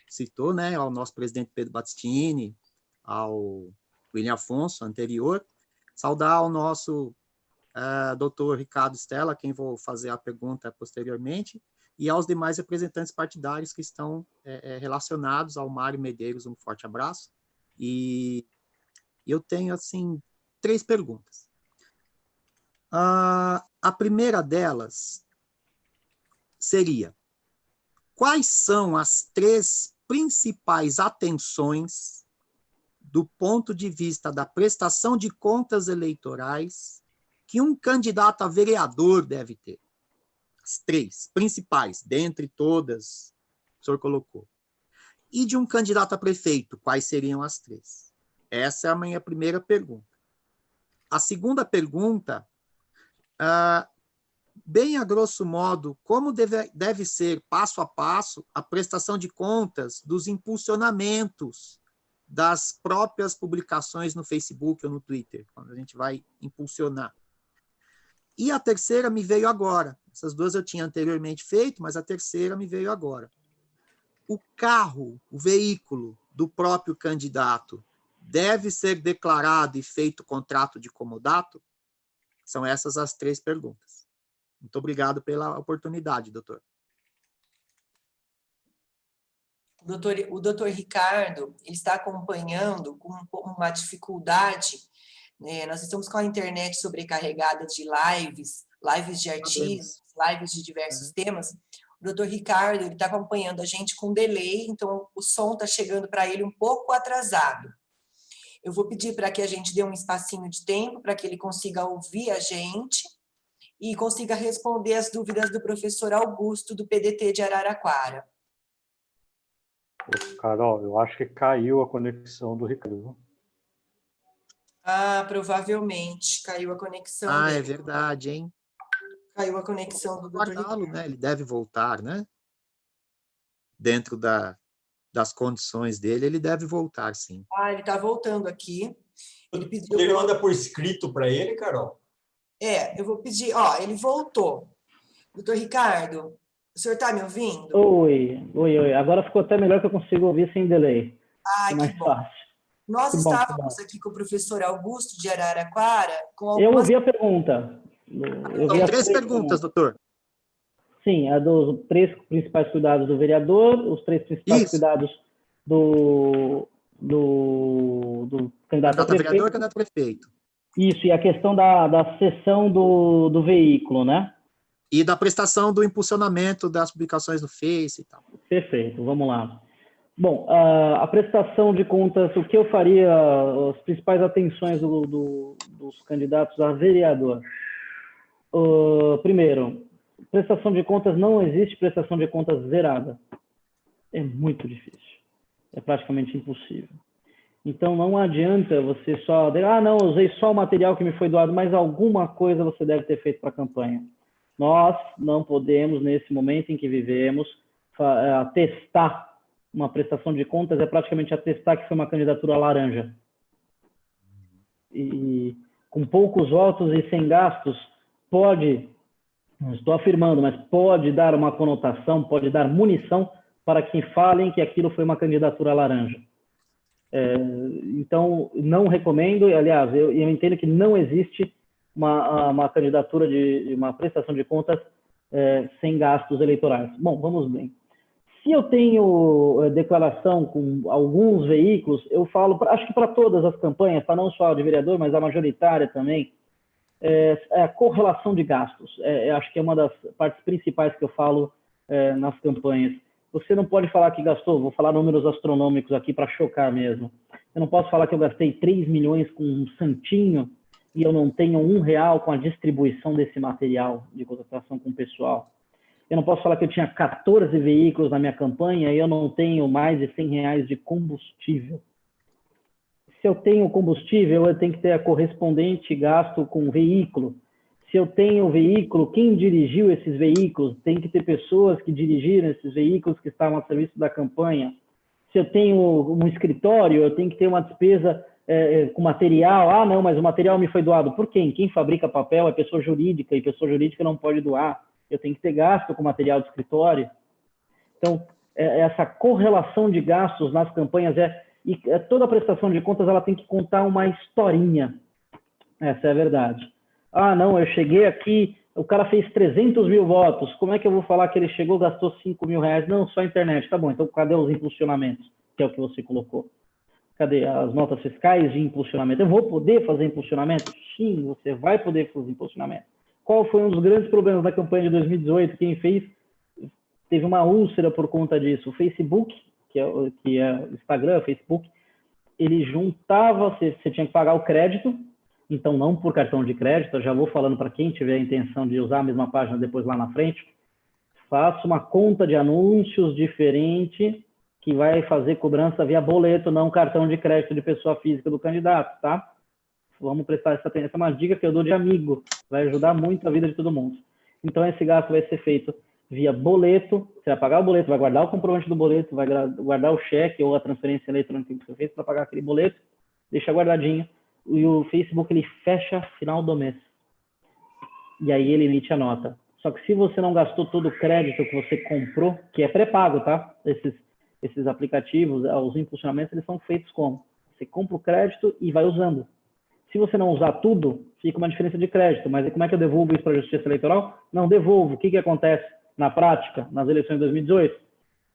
Speaker 5: citou, né, ao nosso presidente Pedro Battistini, ao William Afonso, anterior, saudar ao nosso doutor Ricardo Stella, a quem vou fazer a pergunta posteriormente, e aos demais representantes partidários que estão relacionados ao Mário Medeiros, um forte abraço. E eu tenho, assim, 3 perguntas. A primeira delas seria: quais são as 3 principais atenções do ponto de vista da prestação de contas eleitorais que um candidato a vereador deve ter? As 3 principais, dentre todas que o senhor colocou. E de um candidato a prefeito, quais seriam as 3? Essa é a minha primeira pergunta. A segunda pergunta, bem a grosso modo, como deve ser, passo a passo, a prestação de contas dos impulsionamentos das próprias publicações no Facebook ou no Twitter, quando a gente vai impulsionar. E a terceira me veio agora. Essas 2 eu tinha anteriormente feito, mas a terceira me veio agora. O carro, o veículo do próprio candidato deve ser declarado e feito contrato de comodato? São essas as 3 perguntas. Muito obrigado pela oportunidade, doutor.
Speaker 1: O doutor Ricardo, ele está acompanhando com uma dificuldade, né? Nós estamos com a internet sobrecarregada de lives de artistas, lives de diversos temas. O doutor Ricardo, ele está acompanhando a gente com delay, então o som está chegando para ele um pouco atrasado. Eu vou pedir para que a gente dê um espacinho de tempo para que ele consiga ouvir a gente e consiga responder as dúvidas do professor Augusto, do PDT de Araraquara.
Speaker 4: Carol, eu acho que caiu a conexão do Ricardo.
Speaker 1: Provavelmente caiu a conexão dele.
Speaker 5: É verdade, hein?
Speaker 1: Caiu a conexão do doutor Ricardo.
Speaker 5: Né? Ele deve voltar, né? Dentro das condições dele, ele deve voltar, sim.
Speaker 1: Ele está voltando aqui.
Speaker 2: Ele manda por escrito para ele, Carol?
Speaker 1: Eu vou pedir. Ele voltou. Doutor Ricardo, o senhor está me ouvindo?
Speaker 3: Oi. Agora ficou até melhor que eu consigo ouvir sem delay.
Speaker 1: Que bom.
Speaker 3: Fácil.
Speaker 1: Nós estávamos aqui com o professor Augusto de Araraquara. Eu
Speaker 3: ouvi a pergunta.
Speaker 5: São 3 perguntas, doutor.
Speaker 3: Sim, a dos 3 principais cuidados do vereador, os 3 principais cuidados do candidato a prefeito.
Speaker 5: Vereador e candidato a prefeito.
Speaker 3: Isso, e a questão da cessão do veículo, né?
Speaker 5: E da prestação do impulsionamento das publicações no Face e tal.
Speaker 3: Perfeito, vamos lá. Bom, a prestação de contas, o que eu faria, as principais atenções dos candidatos a vereador. Primeiro, prestação de contas, não existe prestação de contas zerada. É muito difícil. É praticamente impossível. Então, não adianta você só... não, eu usei só o material que me foi doado, mas alguma coisa você deve ter feito para a campanha. Nós não podemos, nesse momento em que vivemos, atestar uma prestação de contas, é praticamente atestar que foi uma candidatura laranja. E com poucos votos e sem gastos, pode, não estou afirmando, mas pode dar uma conotação, pode dar munição para que falem que aquilo foi uma candidatura laranja. Então, não recomendo, aliás, eu entendo que não existe uma candidatura de uma prestação de contas sem gastos eleitorais. Bom, vamos bem. Se eu tenho declaração com alguns veículos, eu falo, acho que para todas as campanhas, para não só a de vereador, mas a majoritária também, a correlação de gastos. Acho que é uma das partes principais que eu falo nas campanhas. Você não pode falar que gastou, vou falar números astronômicos aqui para chocar mesmo. Eu não posso falar que eu gastei 3 milhões com um santinho e eu não tenho R$1 com a distribuição desse material de contratação com o pessoal. Eu não posso falar que eu tinha 14 veículos na minha campanha e eu não tenho mais de R$100 de combustível. Se eu tenho combustível, eu tenho que ter a correspondente gasto com o veículo. Se eu tenho veículo, quem dirigiu esses veículos? Tem que ter pessoas que dirigiram esses veículos que estavam a serviço da campanha. Se eu tenho um escritório, eu tenho que ter uma despesa com material. Não, mas o material me foi doado por quem? Quem fabrica papel é pessoa jurídica e pessoa jurídica não pode doar. Eu tenho que ter gasto com material de escritório. Então, essa correlação de gastos nas campanhas e toda a prestação de contas ela tem que contar uma historinha. Essa é a verdade. Não, eu cheguei aqui O cara fez 300 mil votos. Como é que eu vou falar que ele chegou e gastou 5 mil reais? Não, só a internet. Tá bom, então cadê os impulsionamentos? Que é o que você colocou. Cadê as notas fiscais de impulsionamento? Eu vou poder fazer impulsionamento? Sim, você vai poder fazer impulsionamento. Qual foi um dos grandes problemas da campanha de 2018? Quem fez teve uma úlcera por conta disso. O Facebook, que é Instagram, Facebook, ele juntava, você tinha que pagar o crédito, então não por cartão de crédito, eu já vou falando para quem tiver a intenção de usar a mesma página depois lá na frente, faça uma conta de anúncios diferente que vai fazer cobrança via boleto, não cartão de crédito de pessoa física do candidato, tá? Vamos prestar essa atenção. Essa é uma dica que eu dou de amigo, vai ajudar muito a vida de todo mundo. Então esse gasto vai ser feito via boleto, você vai pagar o boleto, vai guardar o comprovante do boleto, vai guardar o cheque ou a transferência eletrônica que você fez para pagar aquele boleto, deixa guardadinho, e o Facebook ele fecha final do mês. E aí ele emite a nota. Só que se você não gastou todo o crédito que você comprou, que é pré-pago, tá? Esses aplicativos, os impulsionamentos, eles são feitos como? Você compra o crédito e vai usando. Se você não usar tudo, fica uma diferença de crédito. Mas como é que eu devolvo isso para a Justiça Eleitoral? Não devolvo. O que acontece na prática, nas eleições de 2018?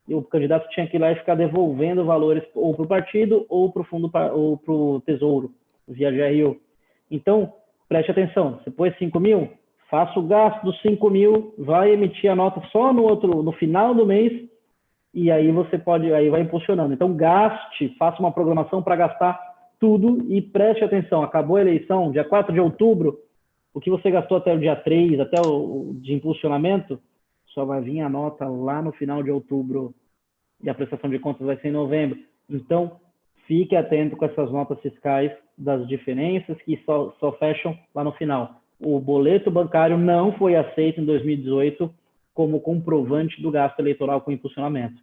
Speaker 3: O candidato tinha que ir lá e ficar devolvendo valores ou para o partido ou para o fundo ou para o Tesouro, via GRU. Então, preste atenção. Você pôs 5 mil, faça o gasto dos 5 mil, vai emitir a nota só no final do mês, e aí você pode, aí vai impulsionando. Então, gaste, faça uma programação para gastar tudo e preste atenção. Acabou a eleição, dia 4 de outubro, o que você gastou até o dia 3, até o de impulsionamento, só vai vir a nota lá no final de outubro e a prestação de contas vai ser em novembro. Então, fique atento com essas notas fiscais das diferenças que só fecham lá no final. O boleto bancário não foi aceito em 2018 como comprovante do gasto eleitoral com impulsionamento.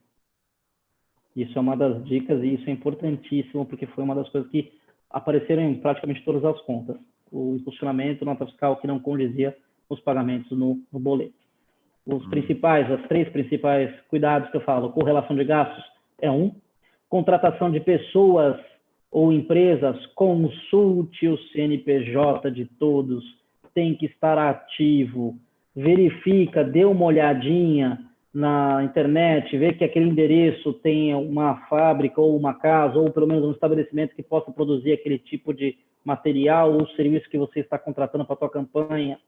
Speaker 3: Isso é uma das dicas e isso é importantíssimo porque foi uma das coisas que apareceram em praticamente todas as contas. O impulsionamento, nota fiscal que não condizia os pagamentos no boleto. Os principais, as 3 principais cuidados que eu falo, correlação de gastos é um, contratação de pessoas ou empresas, consulte o CNPJ de todos, tem que estar ativo, verifica, dê uma olhadinha na internet, vê que aquele endereço tem uma fábrica ou uma casa, ou pelo menos um estabelecimento que possa produzir aquele tipo de material ou serviço que você está contratando para a sua campanha.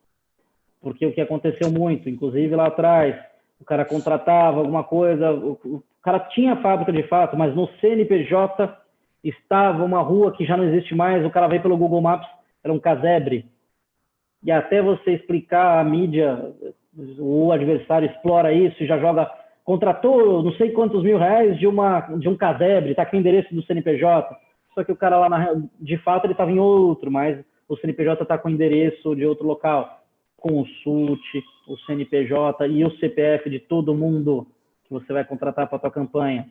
Speaker 3: Porque o que aconteceu muito, inclusive lá atrás, o cara contratava alguma coisa, o cara tinha fábrica de fato, mas no CNPJ estava uma rua que já não existe mais, o cara veio pelo Google Maps, era um casebre. E até você explicar a mídia, o adversário explora isso e já joga, contratou não sei quantos mil reais de um casebre, está aqui o endereço do CNPJ. Só que o cara lá, de fato, ele estava em outro, mas o CNPJ está com o endereço de outro local. Consulte o CNPJ e o CPF de todo mundo que você vai contratar para a tua campanha.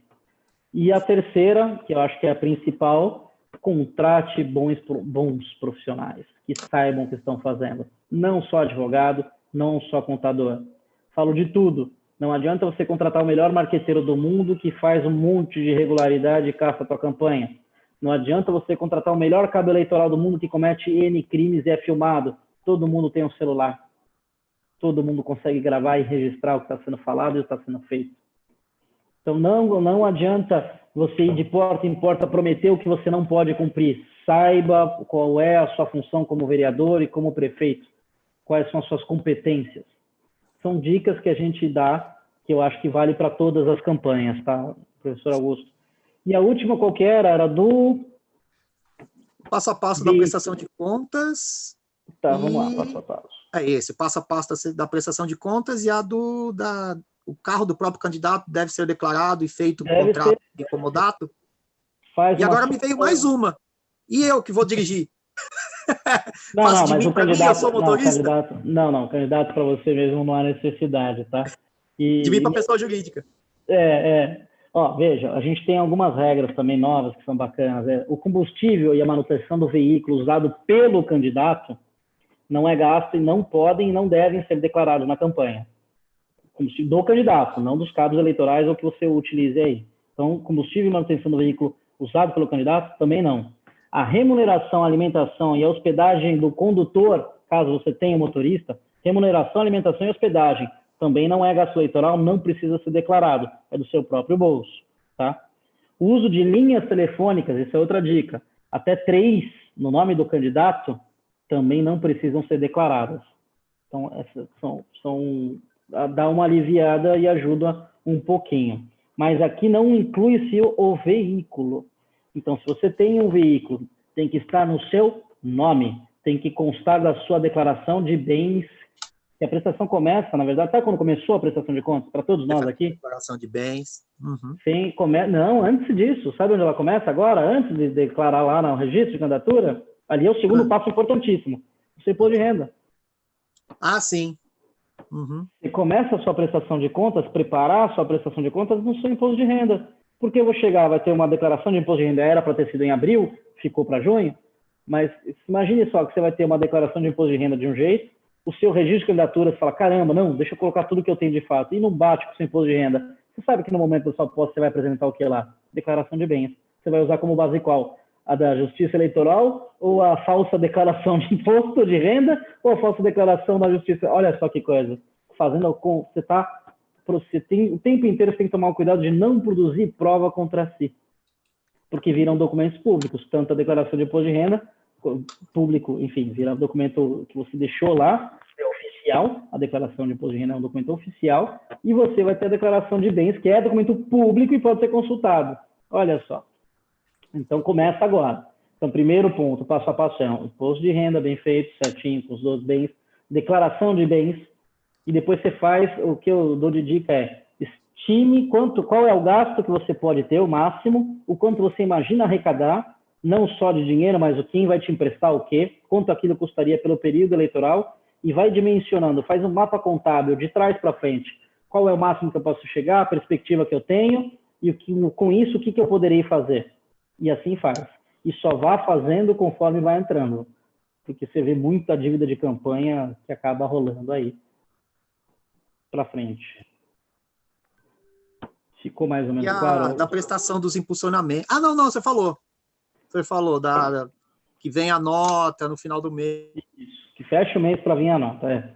Speaker 3: E a terceira, que eu acho que é a principal, contrate bons profissionais que saibam o que estão fazendo. Não só advogado, não só contador. Falo de tudo. Não adianta você contratar o melhor marqueteiro do mundo que faz um monte de irregularidade e caça a tua campanha. Não adianta você contratar o melhor cabo eleitoral do mundo que comete N crimes e é filmado. Todo mundo tem um celular. Todo mundo consegue gravar e registrar o que está sendo falado e o que está sendo feito. Então, não adianta você ir de porta em porta prometer o que você não pode cumprir. Saiba qual é a sua função como vereador e como prefeito. Quais são as suas competências. São dicas que a gente dá, que eu acho que vale para todas as campanhas, tá, professor Augusto? E a última qualquer era do...
Speaker 5: Passo a passo da prestação de contas.
Speaker 3: Tá, vamos lá, passo a passo.
Speaker 5: É esse, passo a passo da prestação de contas e a o carro do próprio candidato deve ser declarado e feito um contrato de comodato. E agora me veio mais uma. E eu que vou dirigir?
Speaker 3: Não, mas o candidato... Eu sou motorista? Não, candidato para você mesmo não há necessidade, tá?
Speaker 5: De mim para pessoa jurídica.
Speaker 3: Ó, veja, a gente tem algumas regras também novas que são bacanas. O combustível e a manutenção do veículo usado pelo candidato não é gasto e não podem e não devem ser declarados na campanha. Combustível do candidato, não dos cabos eleitorais ou que você utilize aí. Então, combustível e manutenção do veículo usado pelo candidato também não. A remuneração, a alimentação e a hospedagem do condutor, caso você tenha um motorista, Remuneração, alimentação e hospedagem. Também não é gasto eleitoral, não precisa ser declarado. É do seu próprio bolso, tá? O uso de linhas telefônicas, isso é outra dica. Até 3 no nome do candidato também não precisam ser declaradas. Então, essas dá uma aliviada e ajuda um pouquinho. Mas aqui não inclui-se o veículo. Então, se você tem um veículo, tem que estar no seu nome, tem que constar da sua declaração de bens, que a prestação começa, na verdade, sabe quando começou a prestação de contas, para todos nós aqui?
Speaker 5: Declaração de bens. Uhum.
Speaker 3: Não, antes disso, sabe onde ela começa agora? Antes de declarar lá no registro de candidatura, ali é o segundo passo importantíssimo, o seu imposto de renda.
Speaker 5: Ah, sim. Uhum.
Speaker 3: Você começa a sua prestação de contas, preparar a sua prestação de contas no seu imposto de renda. Porque eu vou chegar, vai ter uma declaração de imposto de renda, era para ter sido em abril, ficou para junho, mas imagine só que você vai ter uma declaração de imposto de renda de um jeito, o seu registro de candidatura, você fala, caramba, não, deixa eu colocar tudo que eu tenho de fato, e não bate com o seu imposto de renda. Você sabe que no momento da sua posse você vai apresentar o que lá? Declaração de bens. Você vai usar como base qual? A da Justiça Eleitoral ou a falsa declaração de imposto de renda ou a falsa declaração da Justiça? Olha só que coisa. Fazendo com você tem o tempo inteiro você tem que tomar o cuidado de não produzir prova contra si, porque viram documentos públicos, tanto a declaração de imposto de renda público, enfim, vira documento que você deixou lá, é oficial, a declaração de imposto de renda é um documento oficial, e você vai ter a declaração de bens, que é documento público e pode ser consultado. Olha só. Então, começa agora. Então, primeiro ponto, passo a passo, é imposto de renda bem feito, certinho, com os 12 bens, declaração de bens, e depois você faz, o que eu dou de dica é, estime qual é o gasto que você pode ter, o máximo, o quanto você imagina arrecadar, não só de dinheiro, mas quem vai te emprestar o quê, quanto aquilo custaria pelo período eleitoral, e vai dimensionando, faz um mapa contábil de trás para frente. Qual é o máximo que eu posso chegar, a perspectiva que eu tenho, e com isso, o que eu poderia fazer? E assim faz. E só vá fazendo conforme vai entrando. Porque você vê muita dívida de campanha que acaba rolando aí para frente. Ficou mais ou menos claro?
Speaker 5: Da prestação dos impulsionamentos. Ah, não, você falou. Você falou que vem a nota no final do mês.
Speaker 3: Isso, que fecha o mês para vir a nota, é.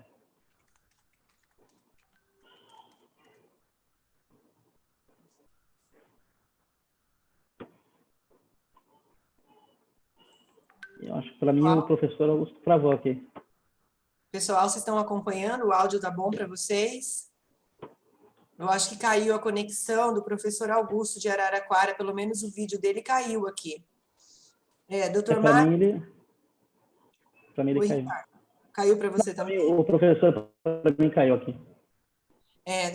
Speaker 3: Eu acho que para mim o professor Augusto travou aqui.
Speaker 1: Pessoal, vocês estão acompanhando? O áudio tá bom para vocês? Eu acho que caiu a conexão do professor Augusto de Araraquara, pelo menos o vídeo dele caiu aqui. Doutor Marcos?
Speaker 3: Para mim ele caiu.
Speaker 1: Caiu para você também?
Speaker 3: O professor para mim caiu aqui.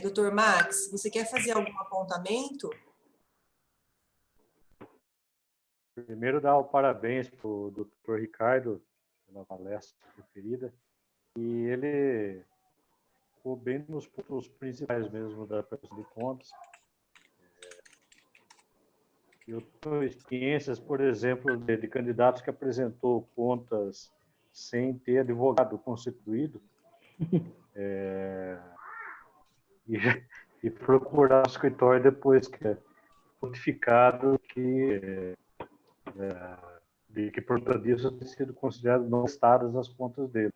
Speaker 1: Doutor Max, você quer fazer algum apontamento?
Speaker 4: Primeiro, dar o parabéns para o doutor Ricardo pela palestra preferida. E ele ficou bem nos pontos principais mesmo da prestação de contas. Eu tenho experiências, por exemplo, de candidatos que apresentou contas sem ter advogado constituído e procurar o escritório depois que é notificado de que por conta disso tem sido considerado não estadas as contas dele.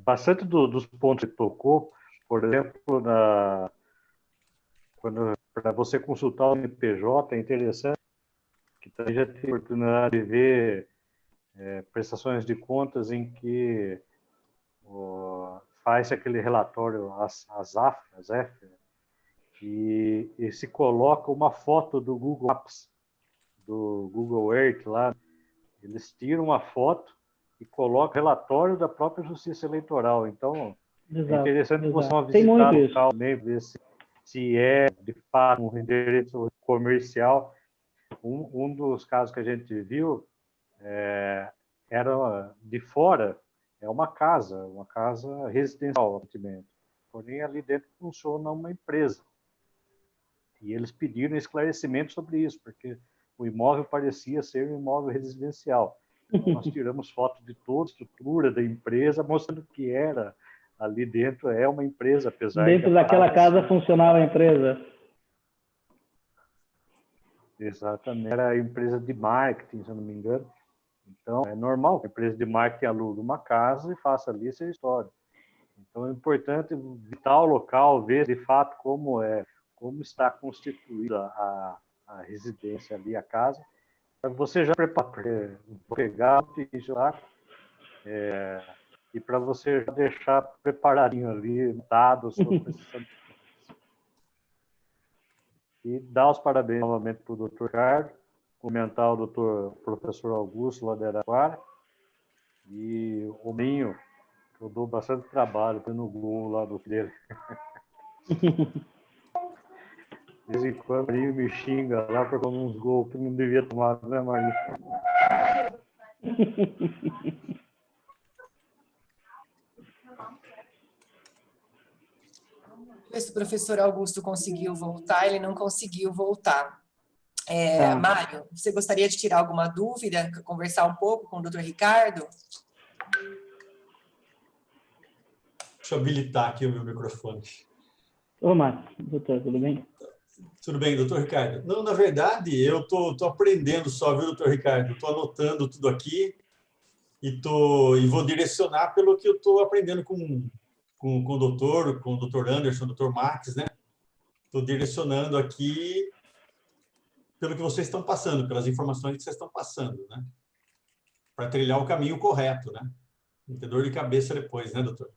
Speaker 4: Bastante dos pontos que tocou, por exemplo, para você consultar o NPJ, é interessante que também já tem a oportunidade de ver prestações de contas em que faz aquele relatório, as AF, e se coloca uma foto do Google Maps, do Google Earth lá, eles tiram uma foto e colocam relatório da própria Justiça Eleitoral. Então,
Speaker 3: exato,
Speaker 4: é interessante você
Speaker 3: tem
Speaker 4: visitar
Speaker 3: muito
Speaker 4: o local, ver se é, de fato, um endereço comercial. Um dos casos que a gente viu era de fora, é uma casa residencial, aparentemente. Porém, ali dentro funciona uma empresa. E eles pediram esclarecimento sobre isso, porque o imóvel parecia ser um imóvel residencial. Então, nós tiramos foto de toda a estrutura da empresa, mostrando que era ali dentro, é uma empresa, apesar de...
Speaker 3: Dentro daquela casa funcionava a empresa.
Speaker 4: Exatamente. Era a empresa de marketing, se eu não me engano. Então, é normal que a empresa de marketing alugue uma casa e faça ali essa história. Então, é importante visitar o local, ver de fato como está constituída a residência ali, a casa, para você já preparar, pegar o lá, e para você já deixar preparadinho ali, dado a sua precisão. E dar os parabéns novamente para o Dr. Ricardo, comentar o professor Augusto lá de Araraquara, e o Minho, que eu dou bastante trabalho no gol lá do dele. De vez em quando o Minho me xinga lá por tomar uns gols que não devia tomar, né, Marinho?
Speaker 1: Se o professor Augusto conseguiu voltar, ele não conseguiu voltar.
Speaker 3: Tá.
Speaker 1: Mário, você gostaria de tirar alguma dúvida, conversar um pouco com o Dr. Ricardo?
Speaker 2: Deixa eu habilitar aqui o meu microfone.
Speaker 3: Ô, Mário, doutor, tudo bem?
Speaker 2: Tudo bem, doutor Ricardo? Não, na verdade, eu tô aprendendo só, viu, doutor Ricardo? Estou anotando tudo aqui e vou direcionar pelo que eu estou aprendendo com o doutor Anderson, doutor Max, né? Estou direcionando aqui pelo que vocês estão passando, pelas informações que vocês estão passando, né? Para trilhar o caminho correto, né? Não ter dor de cabeça depois, né, doutor?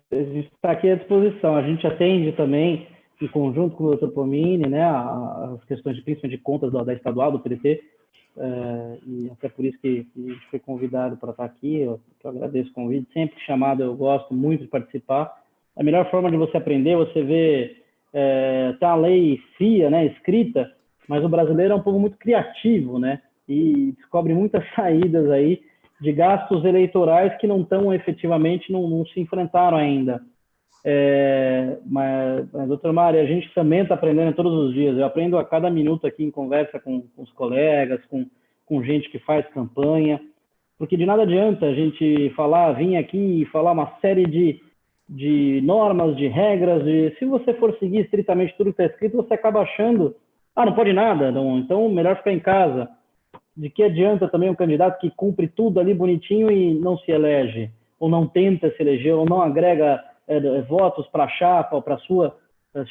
Speaker 3: Está aqui à disposição. A gente atende também, em conjunto com o Dr. Pomini, né, as questões principalmente de contas da estadual, do PDT, e até por isso que a gente foi convidado para estar aqui. Eu agradeço o convite. Sempre chamado, eu gosto muito de participar. A melhor forma de você aprender, você vê, tá a lei fria, né, escrita, mas o brasileiro é um povo muito criativo, né, e descobre muitas saídas aí de gastos eleitorais que não estão efetivamente, não se enfrentaram ainda. Mas, doutor Mário, a gente também está aprendendo todos os dias. Eu aprendo a cada minuto aqui em conversa com os colegas, com gente que faz campanha, porque de nada adianta a gente vir aqui e falar uma série de normas, de regras, se você for seguir estritamente tudo que está escrito, você acaba achando, não pode nada, então melhor ficar em casa. De que adianta também um candidato que cumpre tudo ali bonitinho e não se elege, ou não tenta se eleger, ou não agrega votos para a chapa, ou para a sua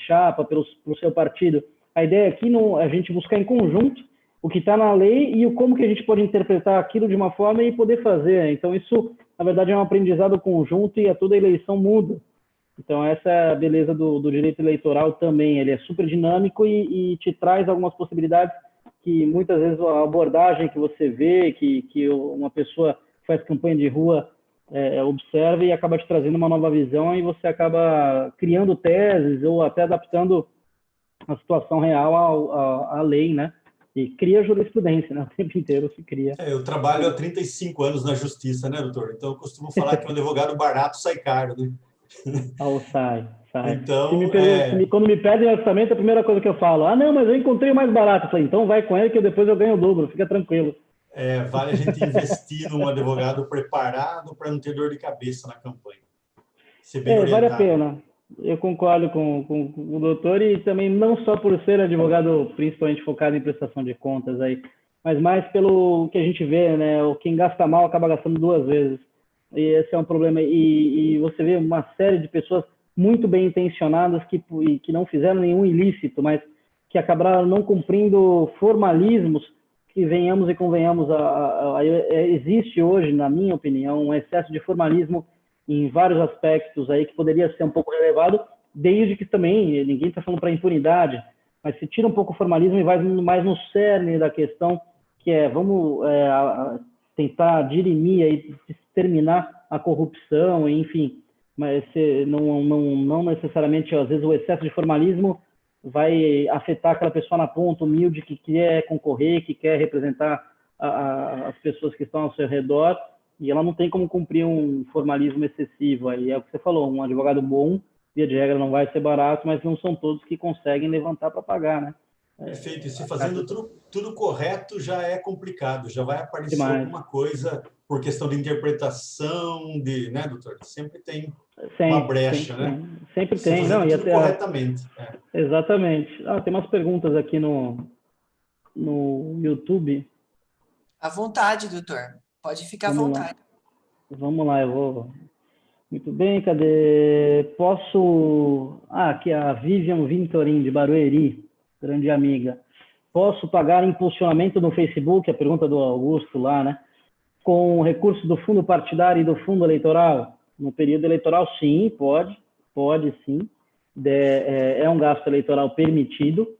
Speaker 3: chapa, para o seu partido. A ideia aqui é a gente buscar em conjunto o que está na lei e como que a gente pode interpretar aquilo de uma forma e poder fazer. Então, isso, na verdade, é um aprendizado conjunto e a toda eleição muda. Então, essa é a beleza do direito eleitoral também. Ele é super dinâmico e te traz algumas possibilidades que muitas vezes a abordagem que você vê, que uma pessoa que faz campanha de rua observa e acaba te trazendo uma nova visão e você acaba criando teses ou até adaptando a situação real à lei, né? E cria jurisprudência, né? O tempo inteiro se cria.
Speaker 2: Eu trabalho há 35 anos na justiça, né, doutor? Então, eu costumo falar que um advogado barato sai caro, né?
Speaker 3: Sai.
Speaker 2: Então,
Speaker 3: quando me pedem orçamento, a primeira coisa que eu falo, não, mas eu encontrei o mais barato. Eu falei, então vai com ele que depois eu ganho o dobro, fica tranquilo.
Speaker 2: Vale a gente investir num advogado preparado para não ter dor de cabeça na campanha. Ser bem orientado.
Speaker 3: Vale a pena. Eu concordo com o doutor e também não só por ser advogado principalmente focado em prestação de contas aí, mas mais pelo que a gente vê, né? Quem gasta mal acaba gastando duas vezes. E esse é um problema. E você vê uma série de pessoas muito bem intencionadas que não fizeram nenhum ilícito, mas que acabaram não cumprindo formalismos que, venhamos e convenhamos, existe hoje, na minha opinião, um excesso de formalismo em vários aspectos aí que poderia ser um pouco relevado, desde que também, ninguém está falando para impunidade, mas se tira um pouco o formalismo e vai mais no cerne da questão, que vamos tentar dirimir e exterminar a corrupção, enfim, mas não necessariamente, às vezes, o excesso de formalismo vai afetar aquela pessoa na ponta, humilde, que quer concorrer, que quer representar as pessoas que estão ao seu redor, e ela não tem como cumprir um formalismo excessivo. Aí é o que você falou, um advogado bom, via de regra, não vai ser barato, mas não são todos que conseguem levantar para pagar, né?
Speaker 2: Perfeito. E se fazendo tudo correto já é complicado, já vai aparecer
Speaker 3: demais.
Speaker 2: Alguma coisa por questão de interpretação, né, doutor? Sempre tem uma brecha, né?
Speaker 3: Sempre
Speaker 2: se
Speaker 3: tem. Não,
Speaker 2: tudo corretamente.
Speaker 3: Exatamente. Tem umas perguntas aqui no no YouTube?
Speaker 1: À vontade, doutor. Pode ficar à
Speaker 3: Vamos lá.
Speaker 1: vontade.
Speaker 3: Vamos lá, eu vou. Muito bem, cadê? Posso. Ah, aqui a Vivian Vintorim, de Barueri, grande amiga. Posso pagar impulsionamento no Facebook? A pergunta do Augusto lá, né? Com recurso do fundo partidário e do fundo eleitoral? No período eleitoral, sim, pode sim. É um gasto eleitoral permitido,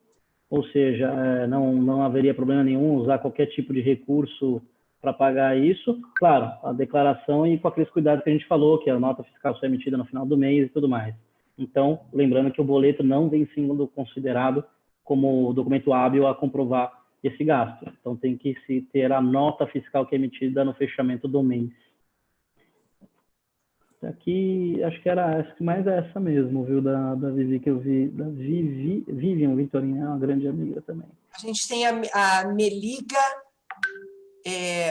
Speaker 3: ou seja, não haveria problema nenhum usar qualquer tipo de recurso para pagar isso. Claro, a declaração e com aqueles cuidados que a gente falou, que a nota fiscal só é emitida no final do mês e tudo mais. Então, lembrando que o boleto não vem sendo considerado como documento hábil a comprovar esse gasto. Então, tem que se ter a nota fiscal que é emitida no fechamento do mês. Aqui, acho que mais é essa mesmo, viu, da Vivi, que eu vi, da Vivian Vintorinha, é uma grande amiga também.
Speaker 1: A gente tem a Meliga...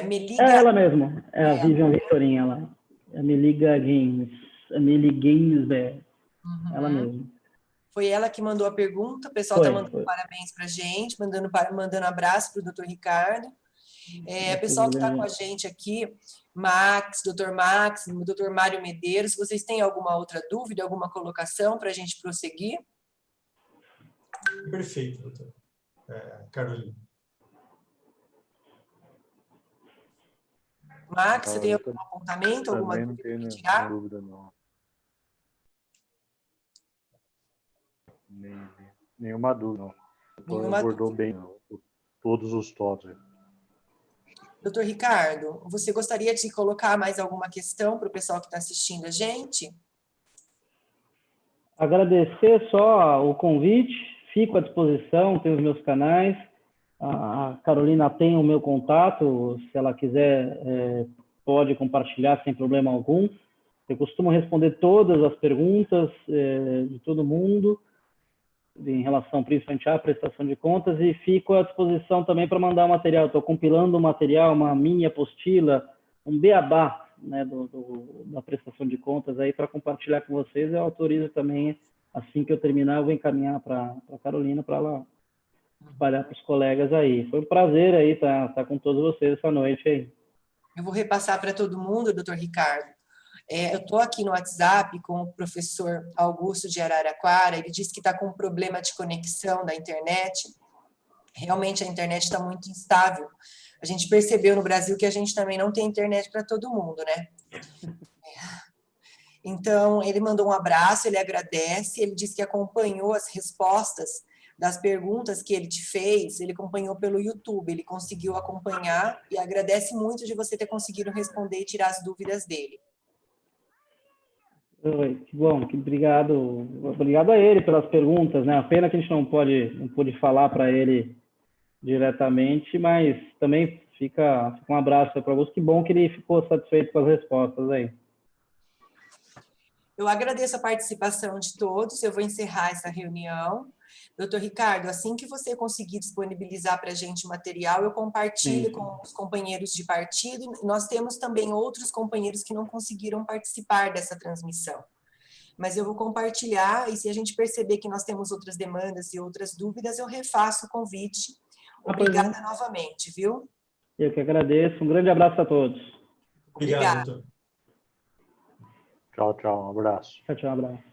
Speaker 1: Meliga...
Speaker 3: É ela mesmo, é a Vivian Vintorinha, ela. É a Meliga Games, a Meli Games, ela mesmo.
Speaker 1: Foi ela que mandou a pergunta, o pessoal está mandando parabéns para a gente, mandando abraço para o doutor Ricardo. O pessoal que está com a gente aqui, Max, doutor Max, doutor Mário Medeiros, vocês têm alguma outra dúvida, alguma colocação para a gente prosseguir?
Speaker 2: Perfeito, doutor. Carolina.
Speaker 1: Max, você tem algum apontamento, alguma dúvida para tirar?
Speaker 4: Não tenho dúvida, não. Nenhuma dúvida, não. O doutor abordou bem todos os tópicos.
Speaker 1: Doutor Ricardo, você gostaria de colocar mais alguma questão para o pessoal que está assistindo a gente?
Speaker 3: Agradecer só o convite, fico à disposição, tenho os meus canais. A Carolina tem o meu contato, se ela quiser, pode compartilhar sem problema algum. Eu costumo responder todas as perguntas de todo mundo, em relação principalmente à prestação de contas, e fico à disposição também para mandar o material. Estou compilando um material, uma mini apostila, um beabá, né, da prestação de contas aí para compartilhar com vocês. Eu autorizo também, assim que eu terminar, eu vou encaminhar para a Carolina para ela espalhar para os colegas aí. Foi um prazer aí estar com todos vocês essa noite aí.
Speaker 1: Eu vou repassar para todo mundo, doutor Ricardo. Eu estou aqui no WhatsApp com o professor Augusto de Araraquara, ele disse que está com um problema de conexão da internet. Realmente a internet está muito instável. A gente percebeu no Brasil que a gente também não tem internet para todo mundo, né? Então, ele mandou um abraço, ele agradece, ele disse que acompanhou as respostas das perguntas que ele te fez, ele acompanhou pelo YouTube, ele conseguiu acompanhar e agradece muito de você ter conseguido responder e tirar as dúvidas dele.
Speaker 3: Oi, que bom, obrigado a ele pelas perguntas, né? A pena que a gente não pôde falar para ele diretamente, mas também fica um abraço para o Augusto, que bom que ele ficou satisfeito com as respostas aí.
Speaker 1: Eu agradeço a participação de todos, eu vou encerrar essa reunião. Doutor Ricardo, assim que você conseguir disponibilizar para a gente o material, eu compartilho com os companheiros de partido. Nós temos também outros companheiros que não conseguiram participar dessa transmissão. Mas eu vou compartilhar, e se a gente perceber que nós temos outras demandas e outras dúvidas, eu refaço o convite. Obrigada novamente, viu?
Speaker 3: Eu que agradeço. Um grande abraço a todos.
Speaker 2: Obrigado, doutor.
Speaker 4: Tchau, tchau. Um abraço.
Speaker 3: Tchau, um abraço.